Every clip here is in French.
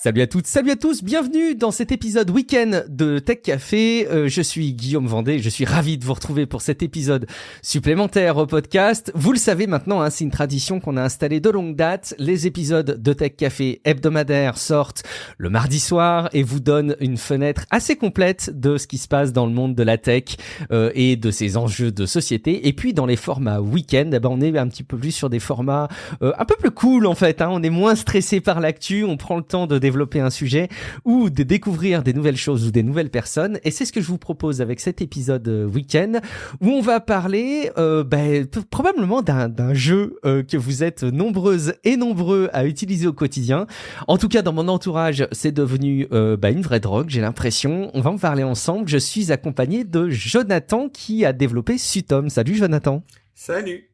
Salut à toutes, salut à tous, bienvenue dans cet épisode week-end de Tech Café. Je suis Guillaume Vendée, je suis ravi de vous retrouver pour cet épisode supplémentaire au podcast. Vous le savez maintenant, c'est une tradition qu'on a installée de longue date. Les épisodes de Tech Café hebdomadaires sortent le mardi soir et vous donnent une fenêtre assez complète de ce qui se passe dans le monde de la tech et de ses enjeux de société. Et puis dans les formats week-end, on est un petit peu plus sur des formats un peu plus cool en fait. On est moins stressé par l'actu, on prend le temps de développer un sujet ou de découvrir des nouvelles choses ou des nouvelles personnes. Et c'est ce que je vous propose avec cet épisode week-end où on va parler probablement d'un jeu que vous êtes nombreuses et nombreux à utiliser au quotidien. En tout cas, dans mon entourage, c'est devenu une vraie drogue, j'ai l'impression. On va en parler ensemble. Je suis accompagné de Jonathan qui a développé Sutom. Salut Jonathan. Salut.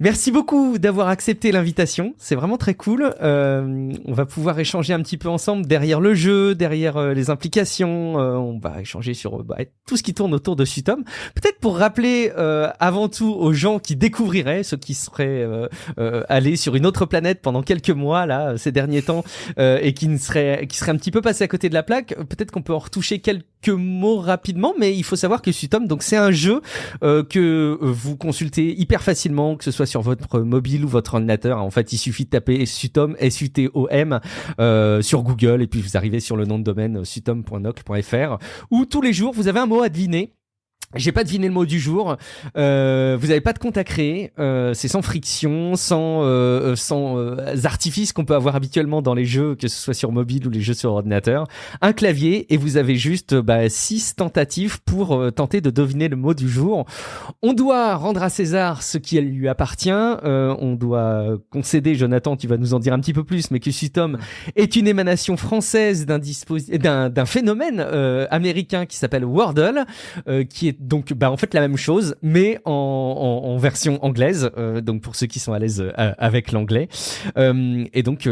Merci beaucoup d'avoir accepté l'invitation, c'est vraiment très cool. On va pouvoir échanger un petit peu ensemble derrière le jeu, derrière les implications. On va échanger sur tout ce qui tourne autour de Sutom. Peut-être pour rappeler avant tout aux gens qui découvriraient, ceux qui seraient allés sur une autre planète pendant quelques mois là ces derniers temps et qui seraient un petit peu passés à côté de la plaque. Peut-être qu'on peut en retoucher quelques mots rapidement, mais il faut savoir que Sutom, donc c'est un jeu que vous consultez hyper facilement, que ce soit sur votre mobile ou votre ordinateur. En fait, il suffit de taper Sutom, S-U-T-O-M, sur Google, et puis vous arrivez sur le nom de domaine sutom.nocle.fr, où tous les jours, vous avez un mot à deviner. J'ai pas deviné le mot du jour. Vous avez pas de compte à créer. C'est sans friction, sans artifices qu'on peut avoir habituellement dans les jeux, que ce soit sur mobile ou les jeux sur ordinateur. Un clavier et vous avez juste 6 tentatives pour tenter de deviner le mot du jour. On doit rendre à César ce qui lui appartient. On doit concéder, Jonathan, tu vas nous en dire un petit peu plus, mais que Sutom est une émanation française d'un phénomène américain qui s'appelle Wordle, qui est donc en fait la même chose mais en version anglaise, donc pour ceux qui sont à l'aise avec l'anglais, et donc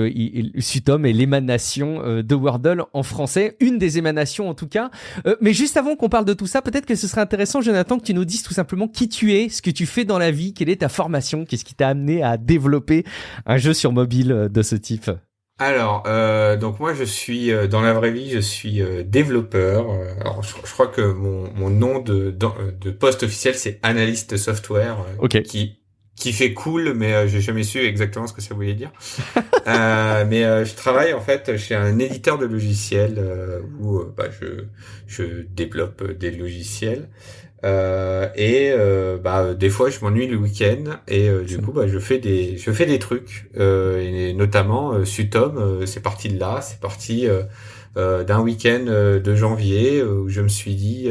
Sutom est l'émanation de Wordle en français, une des émanations en tout cas. Mais juste avant qu'on parle de tout ça, peut-être que ce serait intéressant, Jonathan, que tu nous dises tout simplement qui tu es, ce que tu fais dans la vie, quelle est ta formation, qu'est-ce qui t'a amené à développer un jeu sur mobile de ce type. Alors, donc moi je suis dans la vraie vie, je suis développeur. Alors je crois que mon nom de poste officiel c'est analyste software, Ok. qui fait cool, mais j'ai jamais su exactement ce que ça voulait dire. Mais je travaille en fait chez un éditeur de logiciels où je développe des logiciels. Des fois je m'ennuie le week-end et du coup je fais des trucs et notamment Sutom, c'est parti de là, c'est parti d'un week-end de janvier où je me suis dit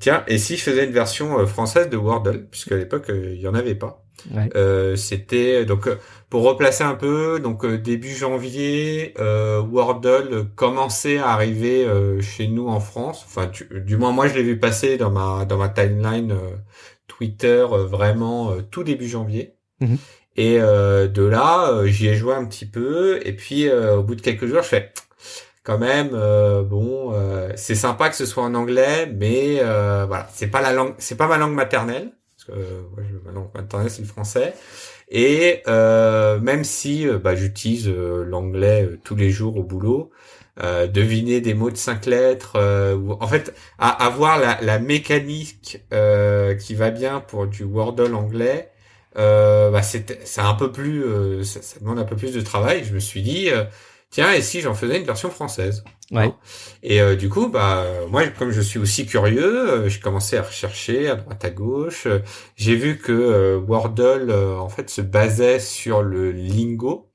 tiens, et si je faisais une version française de Wordle, puisque à l'époque il y en avait pas. Ouais. C'était donc pour replacer un peu, donc début janvier, Wordle commençait à arriver chez nous en France. Enfin, du moins moi je l'ai vu passer dans ma timeline Twitter vraiment tout début janvier. Mm-hmm. Et de là, j'y ai joué un petit peu. Et puis au bout de quelques jours, je fais quand même c'est sympa que ce soit en anglais, mais voilà, c'est pas ma langue maternelle. Parce que ma langue maternelle c'est le français, et même si j'utilise l'anglais tous les jours au boulot, deviner des mots de 5 lettres, en fait avoir la mécanique qui va bien pour du Wordle anglais, c'est un peu plus ça demande un peu plus de travail. Je me suis dit tiens, et si j'en faisais une version française? Ouais. Et du coup, moi, comme je suis aussi curieux, j'ai commencé à rechercher à droite à gauche. J'ai vu que Wordle, en fait, se basait sur le lingo.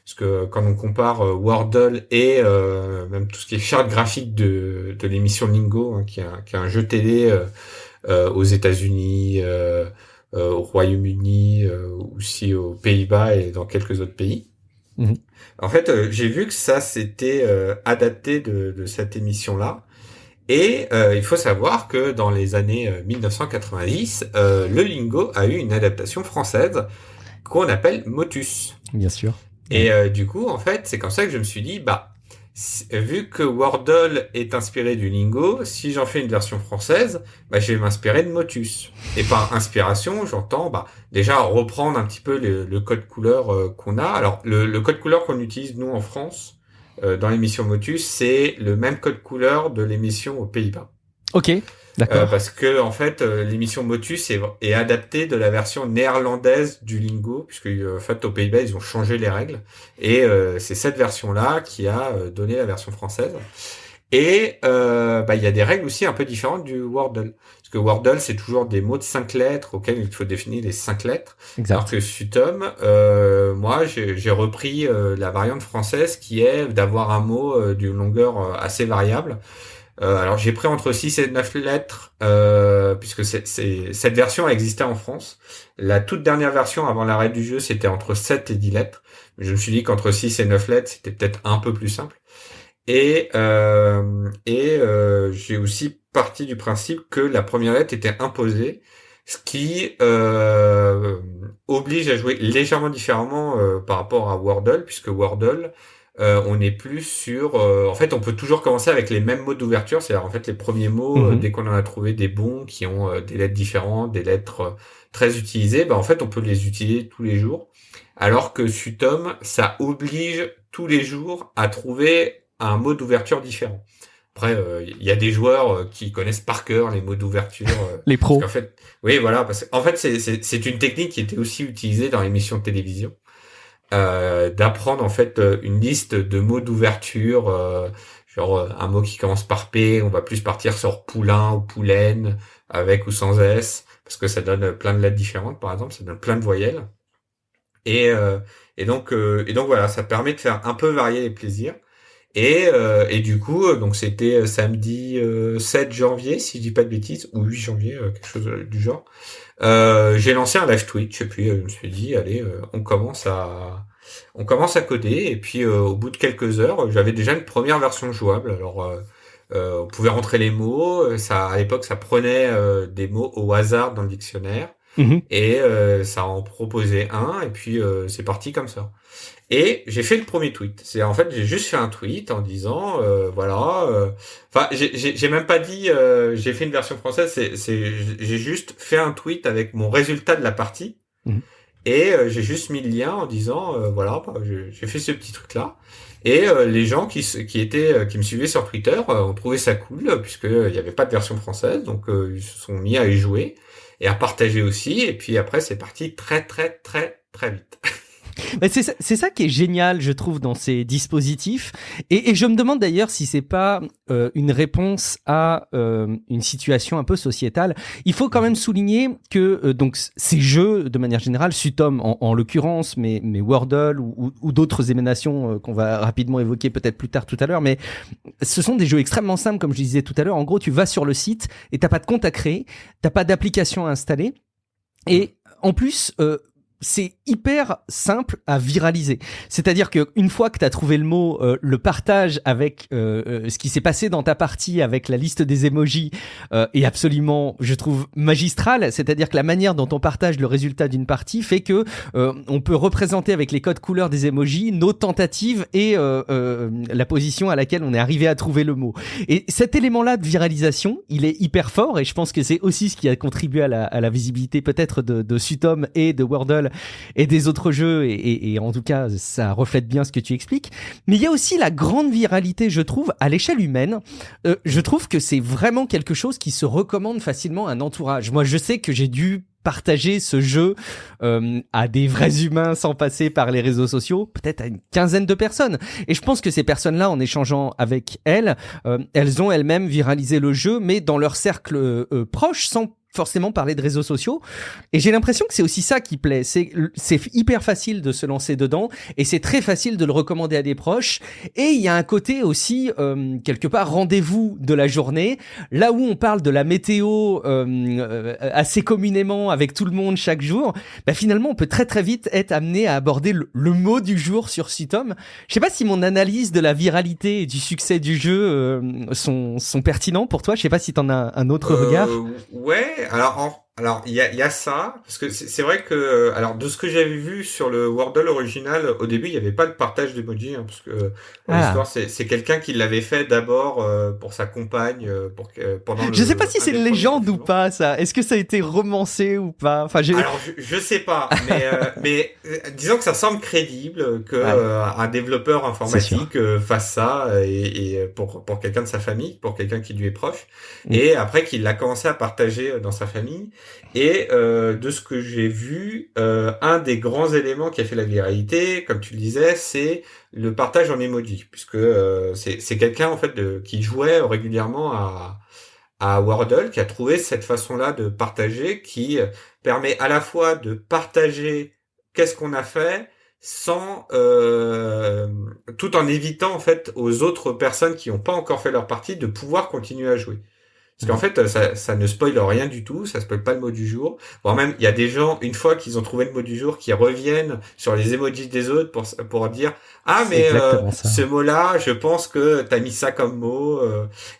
Parce que quand on compare Wordle et même tout ce qui est charte graphique de l'émission Lingo, qui est un jeu télé aux États-Unis, au Royaume-Uni, aussi aux Pays-Bas et dans quelques autres pays. Mmh. En fait, j'ai vu que ça s'était adapté de cette émission-là. Et il faut savoir que dans les années 1990, le lingo a eu une adaptation française qu'on appelle Motus. Bien sûr. Et du coup, en fait, c'est comme ça que je me suis dit, vu que Wordle est inspiré du lingo, si j'en fais une version française, je vais m'inspirer de Motus. Et par inspiration, j'entends déjà reprendre un petit peu le code couleur qu'on a. Alors, le code couleur qu'on utilise, nous, en France, dans l'émission Motus, c'est le même code couleur de l'émission aux Pays-Bas. Ok, d'accord. Parce que en fait, l'émission Motus est adaptée de la version néerlandaise du Lingo, puisque en fait aux Pays-Bas ils ont changé les règles, et c'est cette version-là qui a donné la version française. Et il y a des règles aussi un peu différentes du Wordle, parce que Wordle c'est toujours des mots de 5 lettres auxquels il faut définir les 5 lettres. Exact. Alors que Sutom, moi j'ai repris la variante française qui est d'avoir un mot d'une longueur assez variable. Alors j'ai pris entre 6 et 9 lettres, puisque cette version existait en France. La toute dernière version avant l'arrêt du jeu, c'était entre 7 et 10 lettres. Je me suis dit qu'entre 6 et 9 lettres, c'était peut-être un peu plus simple. Et j'ai aussi parti du principe que la première lettre était imposée, ce qui oblige à jouer légèrement différemment par rapport à Wordle, puisque Wordle, on est plus sur... en fait, on peut toujours commencer avec les mêmes mots d'ouverture, c'est-à-dire en fait les premiers mots, dès qu'on en a trouvé des bons qui ont des lettres différentes, des lettres très utilisées, en fait, on peut les utiliser tous les jours. Alors que Sutom, ça oblige tous les jours à trouver un mot d'ouverture différent. Après, il y a des joueurs qui connaissent par cœur les mots d'ouverture. Les pros. En fait, oui, voilà, parce qu'en fait, c'est une technique qui était aussi utilisée dans l'émission de télévision. D'apprendre en fait une liste de mots d'ouverture, genre un mot qui commence par P, on va plus partir sur poulain ou poulaine, avec ou sans S, parce que ça donne plein de lettres différentes, par exemple, ça donne plein de voyelles. Et donc voilà, ça permet de faire un peu varier les plaisirs. Et du coup, donc c'était samedi 7 janvier, si je dis pas de bêtises, ou 8 janvier, quelque chose du genre. J'ai lancé un live Twitch et puis je me suis dit allez, on commence à coder, et puis au bout de quelques heures, j'avais déjà une première version jouable. Alors on pouvait rentrer les mots, ça à l'époque ça prenait des mots au hasard dans le dictionnaire. Et ça en proposait un, et puis c'est parti comme ça. Et j'ai fait le premier tweet. C'est en fait j'ai juste fait un tweet en disant enfin j'ai même pas dit j'ai fait une version française. J'ai juste fait un tweet avec mon résultat de la partie. Et j'ai juste mis le lien en disant j'ai fait ce petit truc là. Et les gens qui me suivaient sur Twitter ont trouvé ça cool, puisque il y avait pas de version française, donc ils se sont mis à y jouer et à partager aussi. Et puis après c'est parti très très très très vite. Mais c'est ça qui est génial, je trouve, dans ces dispositifs. Et je me demande d'ailleurs si c'est pas une réponse à une situation un peu sociétale. Il faut quand même souligner que donc ces jeux, de manière générale, Sutom en l'occurrence, mais Wordle ou d'autres émanations qu'on va rapidement évoquer peut-être plus tard tout à l'heure, mais ce sont des jeux extrêmement simples, comme je disais tout à l'heure. En gros, tu vas sur le site et t'as pas de compte à créer, t'as pas d'application à installer, et en plus c'est hyper simple à viraliser. C'est-à-dire que une fois que tu as trouvé le mot, le partage avec ce qui s'est passé dans ta partie avec la liste des emojis est absolument, je trouve, magistral. C'est-à-dire que la manière dont on partage le résultat d'une partie fait que on peut représenter avec les codes couleurs des emojis nos tentatives et la position à laquelle on est arrivé à trouver le mot. Et cet élément-là de viralisation, il est hyper fort, et je pense que c'est aussi ce qui a contribué à la visibilité peut-être de Sutom et de Wordle et des autres jeux, et en tout cas ça reflète bien ce que tu expliques. Mais il y a aussi la grande viralité, je trouve, à l'échelle humaine. Je trouve que c'est vraiment quelque chose qui se recommande facilement à un entourage. Moi je sais que j'ai dû partager ce jeu à des vrais humains sans passer par les réseaux sociaux, peut-être à une quinzaine de personnes. Et je pense que ces personnes-là, en échangeant avec elles, elles ont elles-mêmes viralisé le jeu, mais dans leur cercle proche, sans forcément parler de réseaux sociaux. Et j'ai l'impression que c'est aussi ça qui plaît. C'est hyper facile de se lancer dedans, et c'est très facile de le recommander à des proches. Et il y a un côté aussi, quelque part, rendez-vous de la journée, là où on parle de la météo assez communément avec tout le monde chaque jour. Finalement, on peut très très vite être amené à aborder le mot du jour sur Sutom. Je sais pas si mon analyse de la viralité et du succès du jeu sont pertinents pour toi. Je sais pas si t'en as un autre regard. Ouais. Alors Alors, il y a ça, parce que c'est vrai que, alors, de ce que j'avais vu sur le Wordle original, au début, il n'y avait pas de partage d'emoji, hein, parce que, pour Ah. l'histoire, c'est quelqu'un qui l'avait fait d'abord pour sa compagne, pendant Je sais pas si un c'est des une premiers légende ou confinements. pas, ça. Est-ce que ça a été romancé ou pas? Enfin, j'ai... Alors, je sais pas, disons que ça semble crédible que Ouais, un développeur c'est sûr. informatique fasse ça pour quelqu'un de sa famille, pour quelqu'un qui lui est proche, Mm. et après qu'il l'a commencé à partager dans sa famille. Et de ce que j'ai vu, un des grands éléments qui a fait la viralité, comme tu le disais, c'est le partage en emoji, puisque c'est quelqu'un en fait qui jouait régulièrement à Wordle, qui a trouvé cette façon-là de partager, qui permet à la fois de partager qu'est-ce qu'on a fait, sans tout en évitant en fait aux autres personnes qui n'ont pas encore fait leur partie de pouvoir continuer à jouer. Parce qu'en Mhm. fait, ça ne spoile rien du tout, ça spoile pas le mot du jour. Voire même, il y a des gens, une fois qu'ils ont trouvé le mot du jour, qui reviennent sur les emojis des autres pour dire ah C'est mais exactement ce ça. mot-là, je pense que t'as mis ça comme mot.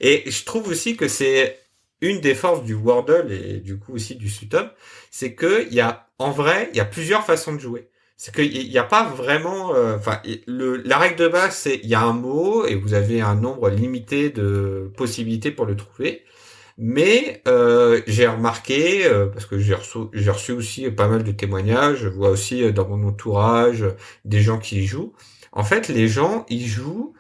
Et je trouve aussi que c'est une des forces du Wordle et du coup aussi du Sutom, c'est que il y a en vrai, il y a plusieurs façons de jouer. C'est qu'il n'y a pas vraiment, enfin, la règle de base, c'est il y a un mot et vous avez un nombre limité de possibilités pour le trouver. Mais j'ai remarqué, parce que j'ai reçu aussi pas mal de témoignages, je vois aussi dans mon entourage des gens qui y jouent. En fait, les gens, ils jouent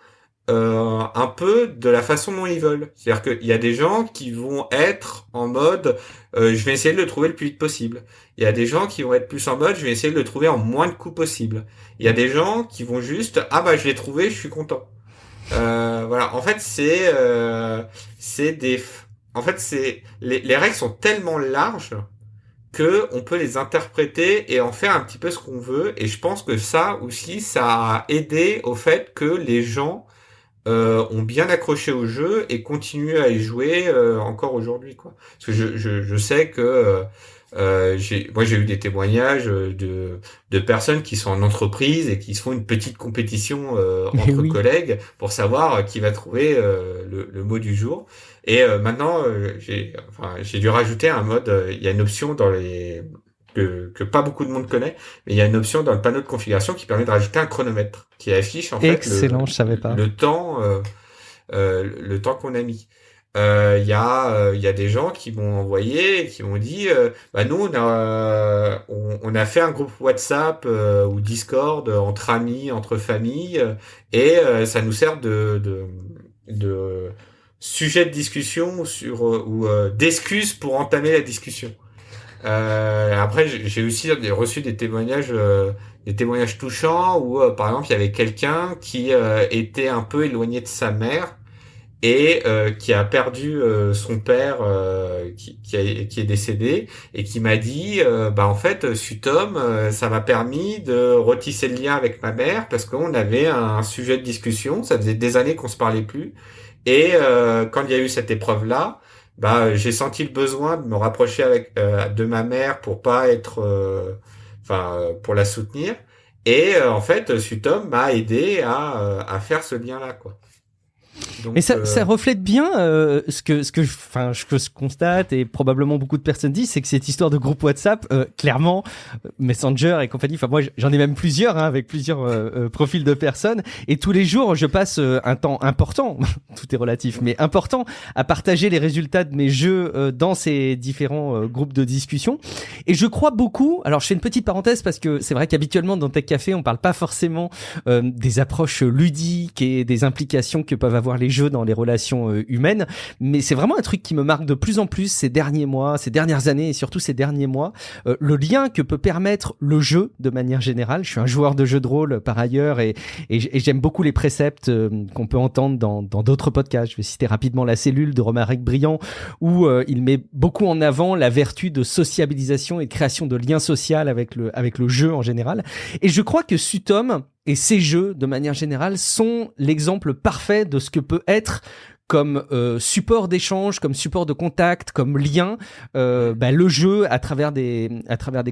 un peu de la façon dont ils veulent. C'est-à-dire qu'il y a des gens qui vont être en mode je vais essayer de le trouver le plus vite possible. Il y a des gens qui vont être plus en mode je vais essayer de le trouver en moins de coups possible. Il y a des gens qui vont juste ah bah je l'ai trouvé, je suis content. Voilà, en fait, c'est des en fait, c'est les règles sont tellement larges que on peut les interpréter et en faire un petit peu ce qu'on veut. Et je pense que ça aussi, ça a aidé au fait que les gens ont bien accroché au jeu et continuent à y jouer encore aujourd'hui, quoi. Parce que je sais que moi j'ai eu des témoignages de personnes qui sont en entreprise et qui se font une petite compétition Mais entre oui. collègues pour savoir qui va trouver le mot du jour. Et maintenant j'ai dû rajouter un mode. Il y a une option dans les que pas beaucoup de monde connaît, mais il y a une option dans le panneau de configuration qui permet de rajouter un chronomètre qui affiche en fait Excellent, je savais pas. le temps qu'on a mis. Il y a des gens qui m'ont envoyé et qui m'ont dit bah nous on a fait un groupe WhatsApp ou Discord entre amis, entre familles et ça nous sert de sujet de discussion sur ou d'excuses pour entamer la discussion. Après, j'ai aussi reçu des témoignages touchants où, par exemple, il y avait quelqu'un qui était un peu éloigné de sa mère et qui a perdu son père qui est décédé et qui m'a dit, bah en fait, Sutom, ça m'a permis de retisser le lien avec ma mère parce qu'on avait un sujet de discussion, ça faisait des années qu'on se parlait plus et quand il y a eu cette épreuve-là, bah j'ai senti le besoin de me rapprocher de ma mère pour pas être, pour la soutenir. Et en fait, Sutom m'a aidé à faire ce lien-là, quoi. Mais Donc, ça reflète bien ce que je constate et probablement beaucoup de personnes disent, c'est que cette histoire de groupe WhatsApp, clairement, Messenger et compagnie, enfin moi j'en ai même plusieurs, hein, avec plusieurs profils de personnes, et tous les jours je passe un temps important, tout est relatif, mais important, à partager les résultats de mes jeux dans ces différents groupes de discussion. Et je crois beaucoup, alors je fais une petite parenthèse parce que c'est vrai qu'habituellement dans Tech Café on parle pas forcément des approches ludiques et des implications que peuvent avoir les jeux dans les relations humaines, mais c'est vraiment un truc qui me marque de plus en plus ces derniers mois, ces dernières années et surtout ces derniers mois, le lien que peut permettre le jeu de manière générale. Je suis un joueur de jeux de rôle par ailleurs et j'aime beaucoup les préceptes qu'on peut entendre dans d'autres podcasts. Je vais citer rapidement La Cellule de Romaric Briand où il met beaucoup en avant la vertu de sociabilisation et de création de liens sociaux avec le jeu en général. Et je crois que Sutom et ces jeux, de manière générale, sont l'exemple parfait de ce que peut être comme support d'échange, comme support de contact, comme lien, le jeu à travers des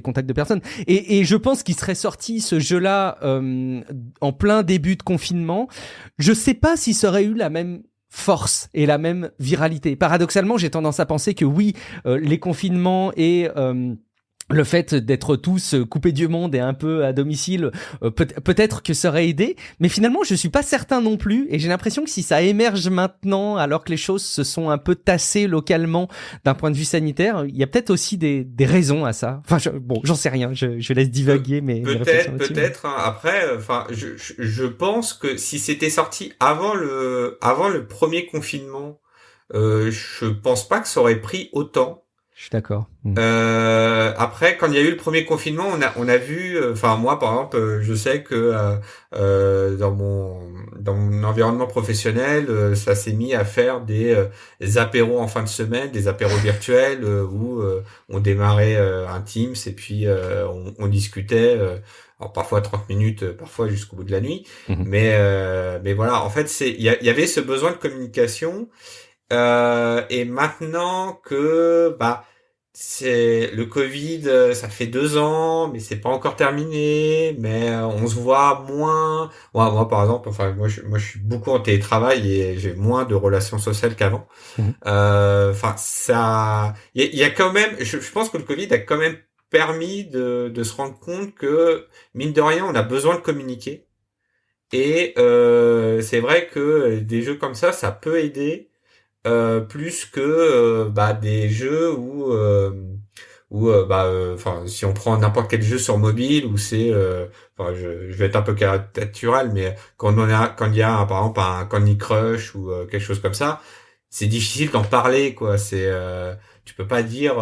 contacts de personnes. Et je pense qu'il serait sorti ce jeu-là en plein début de confinement. Je sais pas si ça aurait eu la même force et la même viralité. Paradoxalement, j'ai tendance à penser que oui, les confinements et le fait d'être tous coupés du monde et un peu à domicile, peut-être que ça aurait aidé, mais finalement je suis pas certain non plus, et j'ai l'impression que si ça émerge maintenant, alors que les choses se sont un peu tassées localement d'un point de vue sanitaire, il y a peut-être aussi des raisons à ça. Enfin, j'en sais rien, je laisse divaguer mes réflexions là-dessus. Peut-être. Hein. Après, je pense que si c'était sorti avant le premier confinement, je pense pas que ça aurait pris autant. Je suis d'accord. Après, quand il y a eu le premier confinement, on a vu, enfin moi par exemple, je sais que dans mon environnement professionnel, ça s'est mis à faire des apéros en fin de semaine, des apéros virtuels où on démarrait un Teams et puis on discutait. Alors parfois 30 minutes, parfois jusqu'au bout de la nuit, mais voilà, en fait il y avait ce besoin de communication. Et maintenant que c'est le Covid, ça fait 2 ans, mais c'est pas encore terminé, mais on se voit moins. Moi par exemple, enfin moi je suis beaucoup en télétravail et j'ai moins de relations sociales qu'avant. Enfin ça, il y a quand même, je pense que le Covid a quand même permis de se rendre compte que mine de rien on a besoin de communiquer. Et c'est vrai que des jeux comme ça peut aider. Plus que des jeux enfin si on prend n'importe quel jeu sur mobile où c'est je vais être un peu caricatural, mais quand il y a par exemple un Candy Crush ou quelque chose comme ça, c'est difficile d'en parler quoi. C'est tu peux pas dire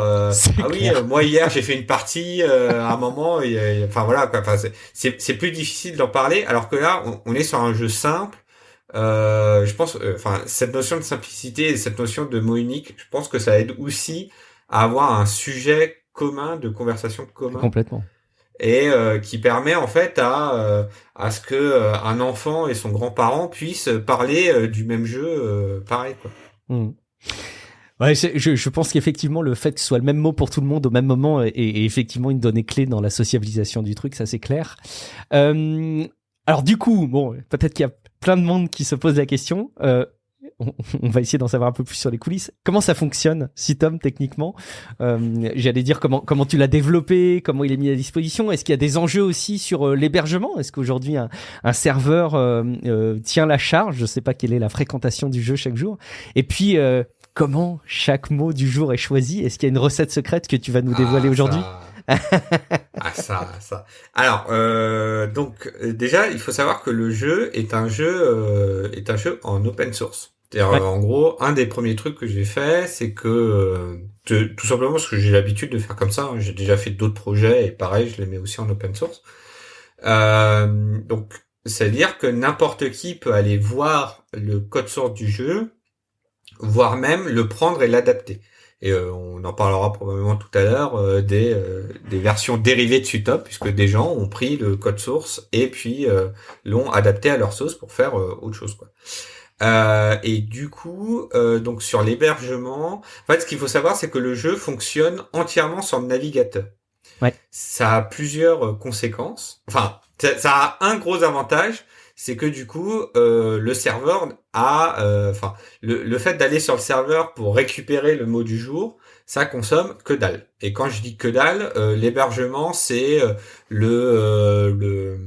moi hier j'ai fait une partie à un moment enfin voilà quoi. Enfin c'est plus difficile d'en parler, alors que là on est sur un jeu simple. Je pense, cette notion de simplicité et cette notion de mot unique, je pense que ça aide aussi à avoir un sujet commun, de conversation commun. Complètement. Et qui permet en fait à ce que un enfant et son grand-parent puissent parler du même jeu, pareil quoi. Ouais, je pense qu'effectivement le fait que ce soit le même mot pour tout le monde au même moment est effectivement une donnée clé dans la sociabilisation du truc, ça c'est clair. Alors du coup, bon, peut-être qu'il y a plein de monde qui se pose la question. On va essayer d'en savoir un peu plus sur les coulisses. Comment ça fonctionne, Citom, techniquement? J'allais dire comment tu l'as développé, comment il est mis à disposition. Est-ce qu'il y a des enjeux aussi sur l'hébergement? Est-ce qu'aujourd'hui un serveur tient la charge? Je sais pas quelle est la fréquentation du jeu chaque jour. Et puis comment chaque mot du jour est choisi? Est-ce qu'il y a une recette secrète que tu vas nous dévoiler aujourd'hui? Ça. Alors, donc déjà, il faut savoir que le jeu est un jeu en open source. C'est-à-dire, en gros, un des premiers trucs que j'ai fait, c'est que tout simplement parce que j'ai l'habitude de faire comme ça. Hein, j'ai déjà fait d'autres projets et pareil, je les mets aussi en open source. Donc, c'est-à-dire que n'importe qui peut aller voir le code source du jeu, voire même le prendre et l'adapter. Et on en parlera probablement tout à l'heure des versions dérivées de Sutop, puisque des gens ont pris le code source et puis l'ont adapté à leur sauce pour faire autre chose quoi. Et du coup, donc sur l'hébergement, en fait, ce qu'il faut savoir, c'est que le jeu fonctionne entièrement sur le navigateur. Ouais. Ça a plusieurs conséquences. Enfin, ça a un gros avantage, c'est que du coup, le serveur a, le fait d'aller sur le serveur pour récupérer le mot du jour, ça consomme que dalle. Et quand je dis que dalle, l'hébergement, c'est le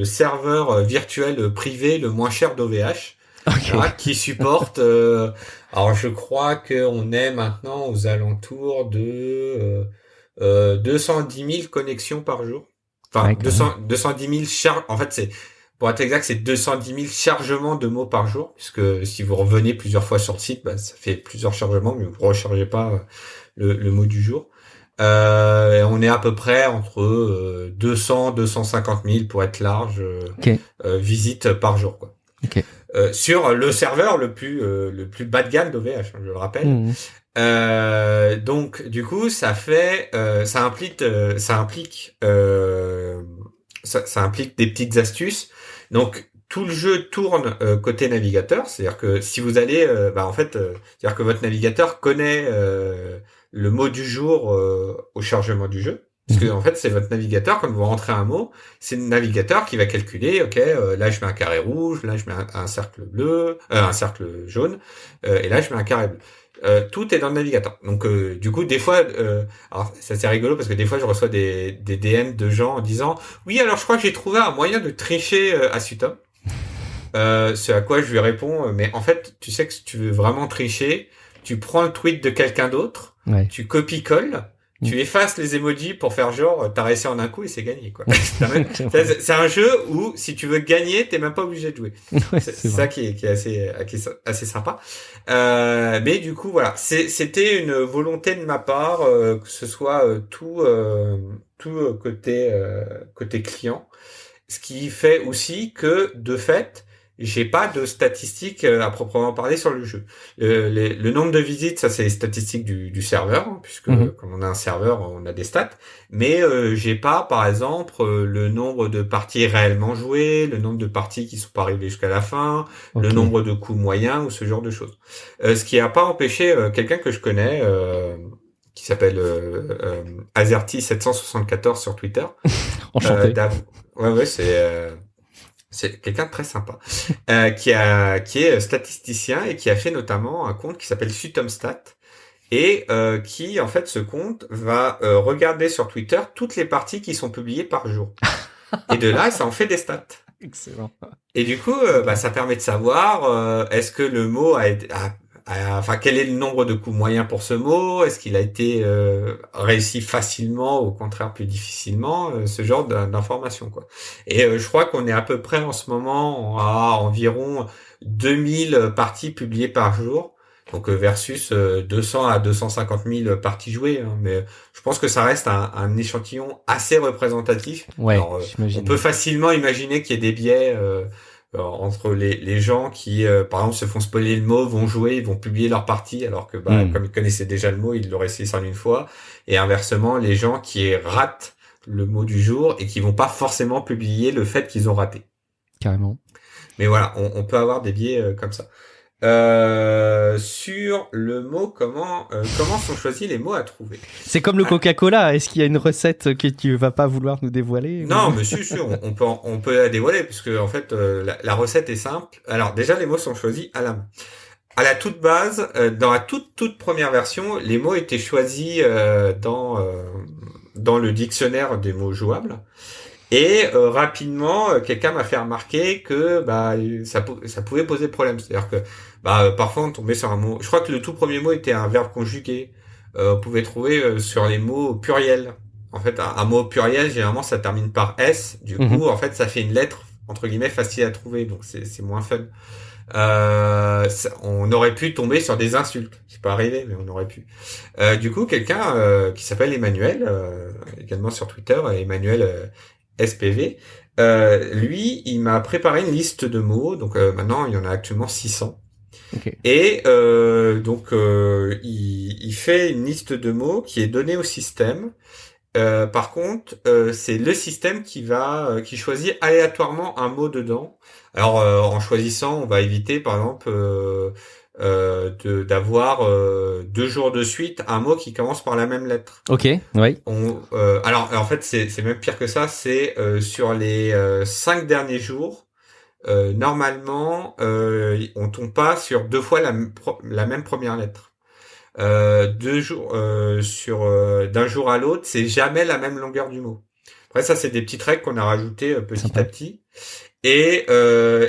serveur virtuel privé le moins cher d'OVH, okay. Qui supporte. Alors je crois qu'on est maintenant aux alentours de 210 000 connexions par jour. Enfin, 210 000 charges. En fait, pour être exact, c'est 210 000 chargements de mots par jour, puisque si vous revenez plusieurs fois sur le site, ça fait plusieurs chargements, mais vous ne rechargez pas le mot du jour. On est à peu près entre 250 000 pour être large visites par jour, quoi. Okay. Sur le serveur le plus bas de gamme d'OVH, je le rappelle. Donc du coup, ça implique des petites astuces. Donc tout le jeu tourne côté navigateur, c'est-à-dire que si vous allez, c'est-à-dire que votre navigateur connaît le mot du jour au chargement du jeu. Parce que en fait, c'est votre navigateur, quand vous rentrez un mot, c'est le navigateur qui va calculer, ok, là je mets un carré rouge, là je mets un cercle bleu, un cercle jaune, et là je mets un carré bleu. Tout est dans le navigateur. Donc du coup, des fois, alors ça c'est rigolo parce que des fois je reçois des DM de gens en disant, oui, alors je crois que j'ai trouvé un moyen de tricher à Sutom. Ce à quoi je lui réponds, mais en fait, tu sais que si tu veux vraiment tricher, tu prends le tweet de quelqu'un d'autre, Ouais. tu copies-colles, tu effaces les emojis pour faire genre t'as réussi en un coup et c'est gagné quoi. C'est un jeu où si tu veux gagner, t'es même pas obligé de jouer. Ouais, C'est c'est ça vrai. qui est assez sympa. Mais du coup voilà, c'était une volonté de ma part que ce soit tout côté client. Ce qui fait aussi que, de fait, j'ai pas de statistiques à proprement parler sur le jeu. Le nombre de visites, ça c'est les statistiques du serveur, hein, puisque Mhm. comme on a un serveur, on a des stats. Mais j'ai pas, par exemple, le nombre de parties réellement jouées, le nombre de parties qui sont pas arrivées jusqu'à la fin, le Ok. nombre de coups moyens ou ce genre de choses. Ce qui a pas empêché quelqu'un que je connais, qui s'appelle Azerty774 sur Twitter, Enchanté. ouais, ouais, c'est quelqu'un de très sympa, qui est statisticien et qui a fait notamment un compte qui s'appelle Sutomstat et qui en fait ce compte va regarder sur Twitter toutes les parties qui sont publiées par jour. Et de là, ça en fait des stats. Excellent. Et du coup, bah, ça permet de savoir est-ce que le mot enfin, quel est le nombre de coups moyens pour ce mot? Est-ce qu'il a été réussi facilement, ou au contraire plus difficilement? Ce genre d'informations, quoi. Et je crois qu'on est à peu près en ce moment à environ 2000 parties publiées par jour. Donc versus 200 à 250 000 parties jouées. Hein. Mais je pense que ça reste un échantillon assez représentatif. Ouais, Alors, on j'imagine. peut facilement imaginer qu'il y ait des biais entre les gens qui, par exemple, se font spoiler le mot, vont jouer, ils vont publier leur partie, alors que bah, Hmm. comme ils connaissaient déjà le mot, ils l'auraient essayé 101 fois. Et inversement, les gens qui ratent le mot du jour et qui vont pas forcément publier le fait qu'ils ont raté. Carrément. Mais voilà, on peut avoir des biais comme ça. Sur le mot, comment sont choisis les mots à trouver? C'est comme le Ah, Coca-Cola. Est-ce qu'il y a une recette que tu vas pas vouloir nous dévoiler non, ou... mais sûr, on peut la dévoiler puisque en fait la recette est simple. Alors déjà, les mots sont choisis à la main. À la toute base, dans la toute première version, les mots étaient choisis dans le dictionnaire des mots jouables. Et rapidement, quelqu'un m'a fait remarquer que bah ça pouvait poser problème. C'est-à-dire que bah parfois on tombait sur un mot. Je crois que le tout premier mot était un verbe conjugué. On pouvait trouver sur les mots pluriels. En fait, un mot pluriel, généralement, ça termine par S. Du Mhm. coup, en fait, ça fait une lettre entre guillemets facile à trouver. Donc c'est moins fun. On aurait pu tomber sur des insultes. C'est pas arrivé, mais on aurait pu. Du coup, quelqu'un qui s'appelle Emmanuel, également sur Twitter, Emmanuel SPV, lui, il m'a préparé une liste de mots. Donc maintenant, il y en a actuellement 600. Ok. Et donc, il fait une liste de mots qui est donnée au système. Par contre, c'est le système qui choisit aléatoirement un mot dedans. Alors, en choisissant, on va éviter, par exemple, d'avoir 2 jours de suite un mot qui commence par la même lettre. Ok. Oui. Alors, en fait, c'est même pire que ça. C'est sur les 5 derniers jours. Normalement, on tombe pas sur 2 fois la même première lettre. 2 jours d'un jour à l'autre, c'est jamais la même longueur du mot. Après ça, c'est des petites règles qu'on a rajoutées petit à Sympa. petit. Et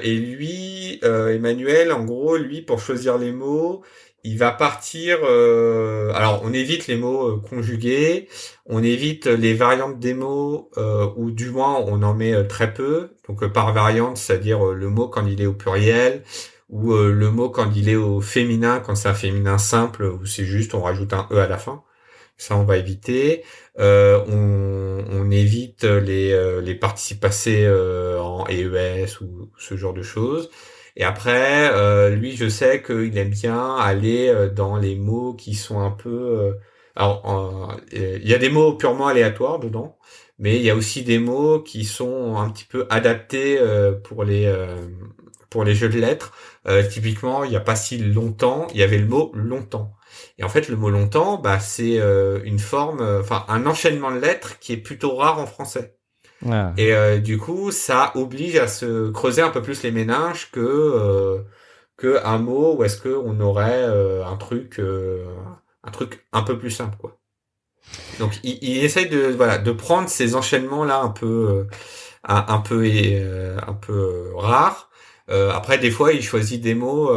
lui, Emmanuel, en gros, lui, pour choisir les mots, il va partir. Alors, on évite les mots conjugués, on évite les variantes des mots, ou du moins on en met très peu. Donc par variante, c'est-à-dire le mot quand il est au pluriel, ou le mot quand il est au féminin, quand c'est un féminin simple, ou c'est juste on rajoute un e à la fin. Ça, on va éviter. On évite les participes passés en EES ou ce genre de choses. Et après, lui, je sais qu'il aime bien aller dans les mots qui sont un peu... alors, il y a des mots purement aléatoires dedans, mais il y a aussi des mots qui sont un petit peu adaptés pour les jeux de lettres. Typiquement, il y a pas si longtemps, il y avait le mot longtemps. Et en fait, le mot longtemps, c'est une forme, un enchaînement de lettres qui est plutôt rare en français. Ah. Et du coup, ça oblige à se creuser un peu plus les méninges que un mot où est-ce que on aurait un truc un peu plus simple, quoi. Donc, il essaye de prendre ces enchaînements là un peu rares. Après, des fois, il choisit des mots.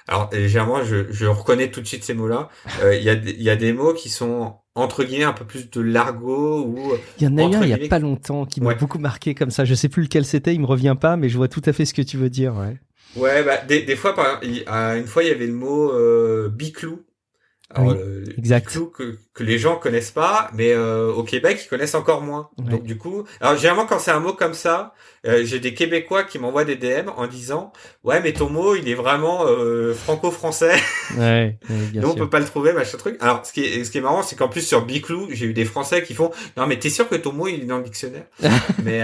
Alors, généralement, je reconnais tout de suite ces mots-là. Il y a des mots qui sont entre guillemets un peu plus de l'argot ou il y en a eu un il y a guillemets... pas longtemps qui m'a Ouais. beaucoup marqué comme ça. Je sais plus lequel c'était, il me revient pas, mais je vois tout à fait ce que tu veux dire. Ouais. Ouais, des fois, par exemple, une fois, il y avait le mot biclou. Alors, Oui, exact. biclou que les gens connaissent pas, mais au Québec, ils connaissent encore moins. Ouais. Donc, du coup, alors généralement, quand c'est un mot comme ça, j'ai des Québécois qui m'envoient des DM en disant « Ouais, mais ton mot, il est vraiment franco-français. Ouais, bien Nous, on sûr. peut pas le trouver, machin truc. » Alors, ce qui est marrant, c'est qu'en plus, sur biclou, j'ai eu des Français qui font « Non, mais t'es sûr que ton mot, il est dans le dictionnaire ?» Mais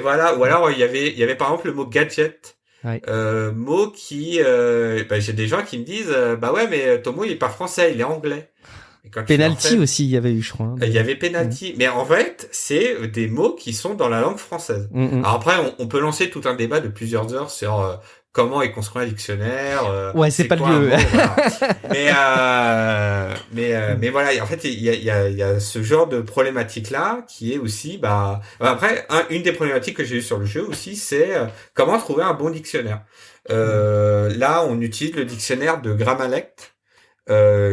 voilà. Ou alors, il y avait par exemple le mot « gadget ». Ouais. Mot qui j'ai des gens qui me disent bah ouais mais ton mot il est pas français, il est anglais. Et quand Penalty aussi, il y avait eu, je crois. Il y avait penalty, mais en fait c'est des mots qui sont dans la langue française. Alors après on peut lancer tout un débat de plusieurs heures sur comment est construit un dictionnaire. Ouais, c'est pas le quoi lieu. un mot, voilà. Mais voilà, en fait il y a ce genre de problématique là qui est aussi après une des problématiques que j'ai eues sur le jeu aussi c'est comment trouver un bon dictionnaire. Là on utilise le dictionnaire de Grammalect.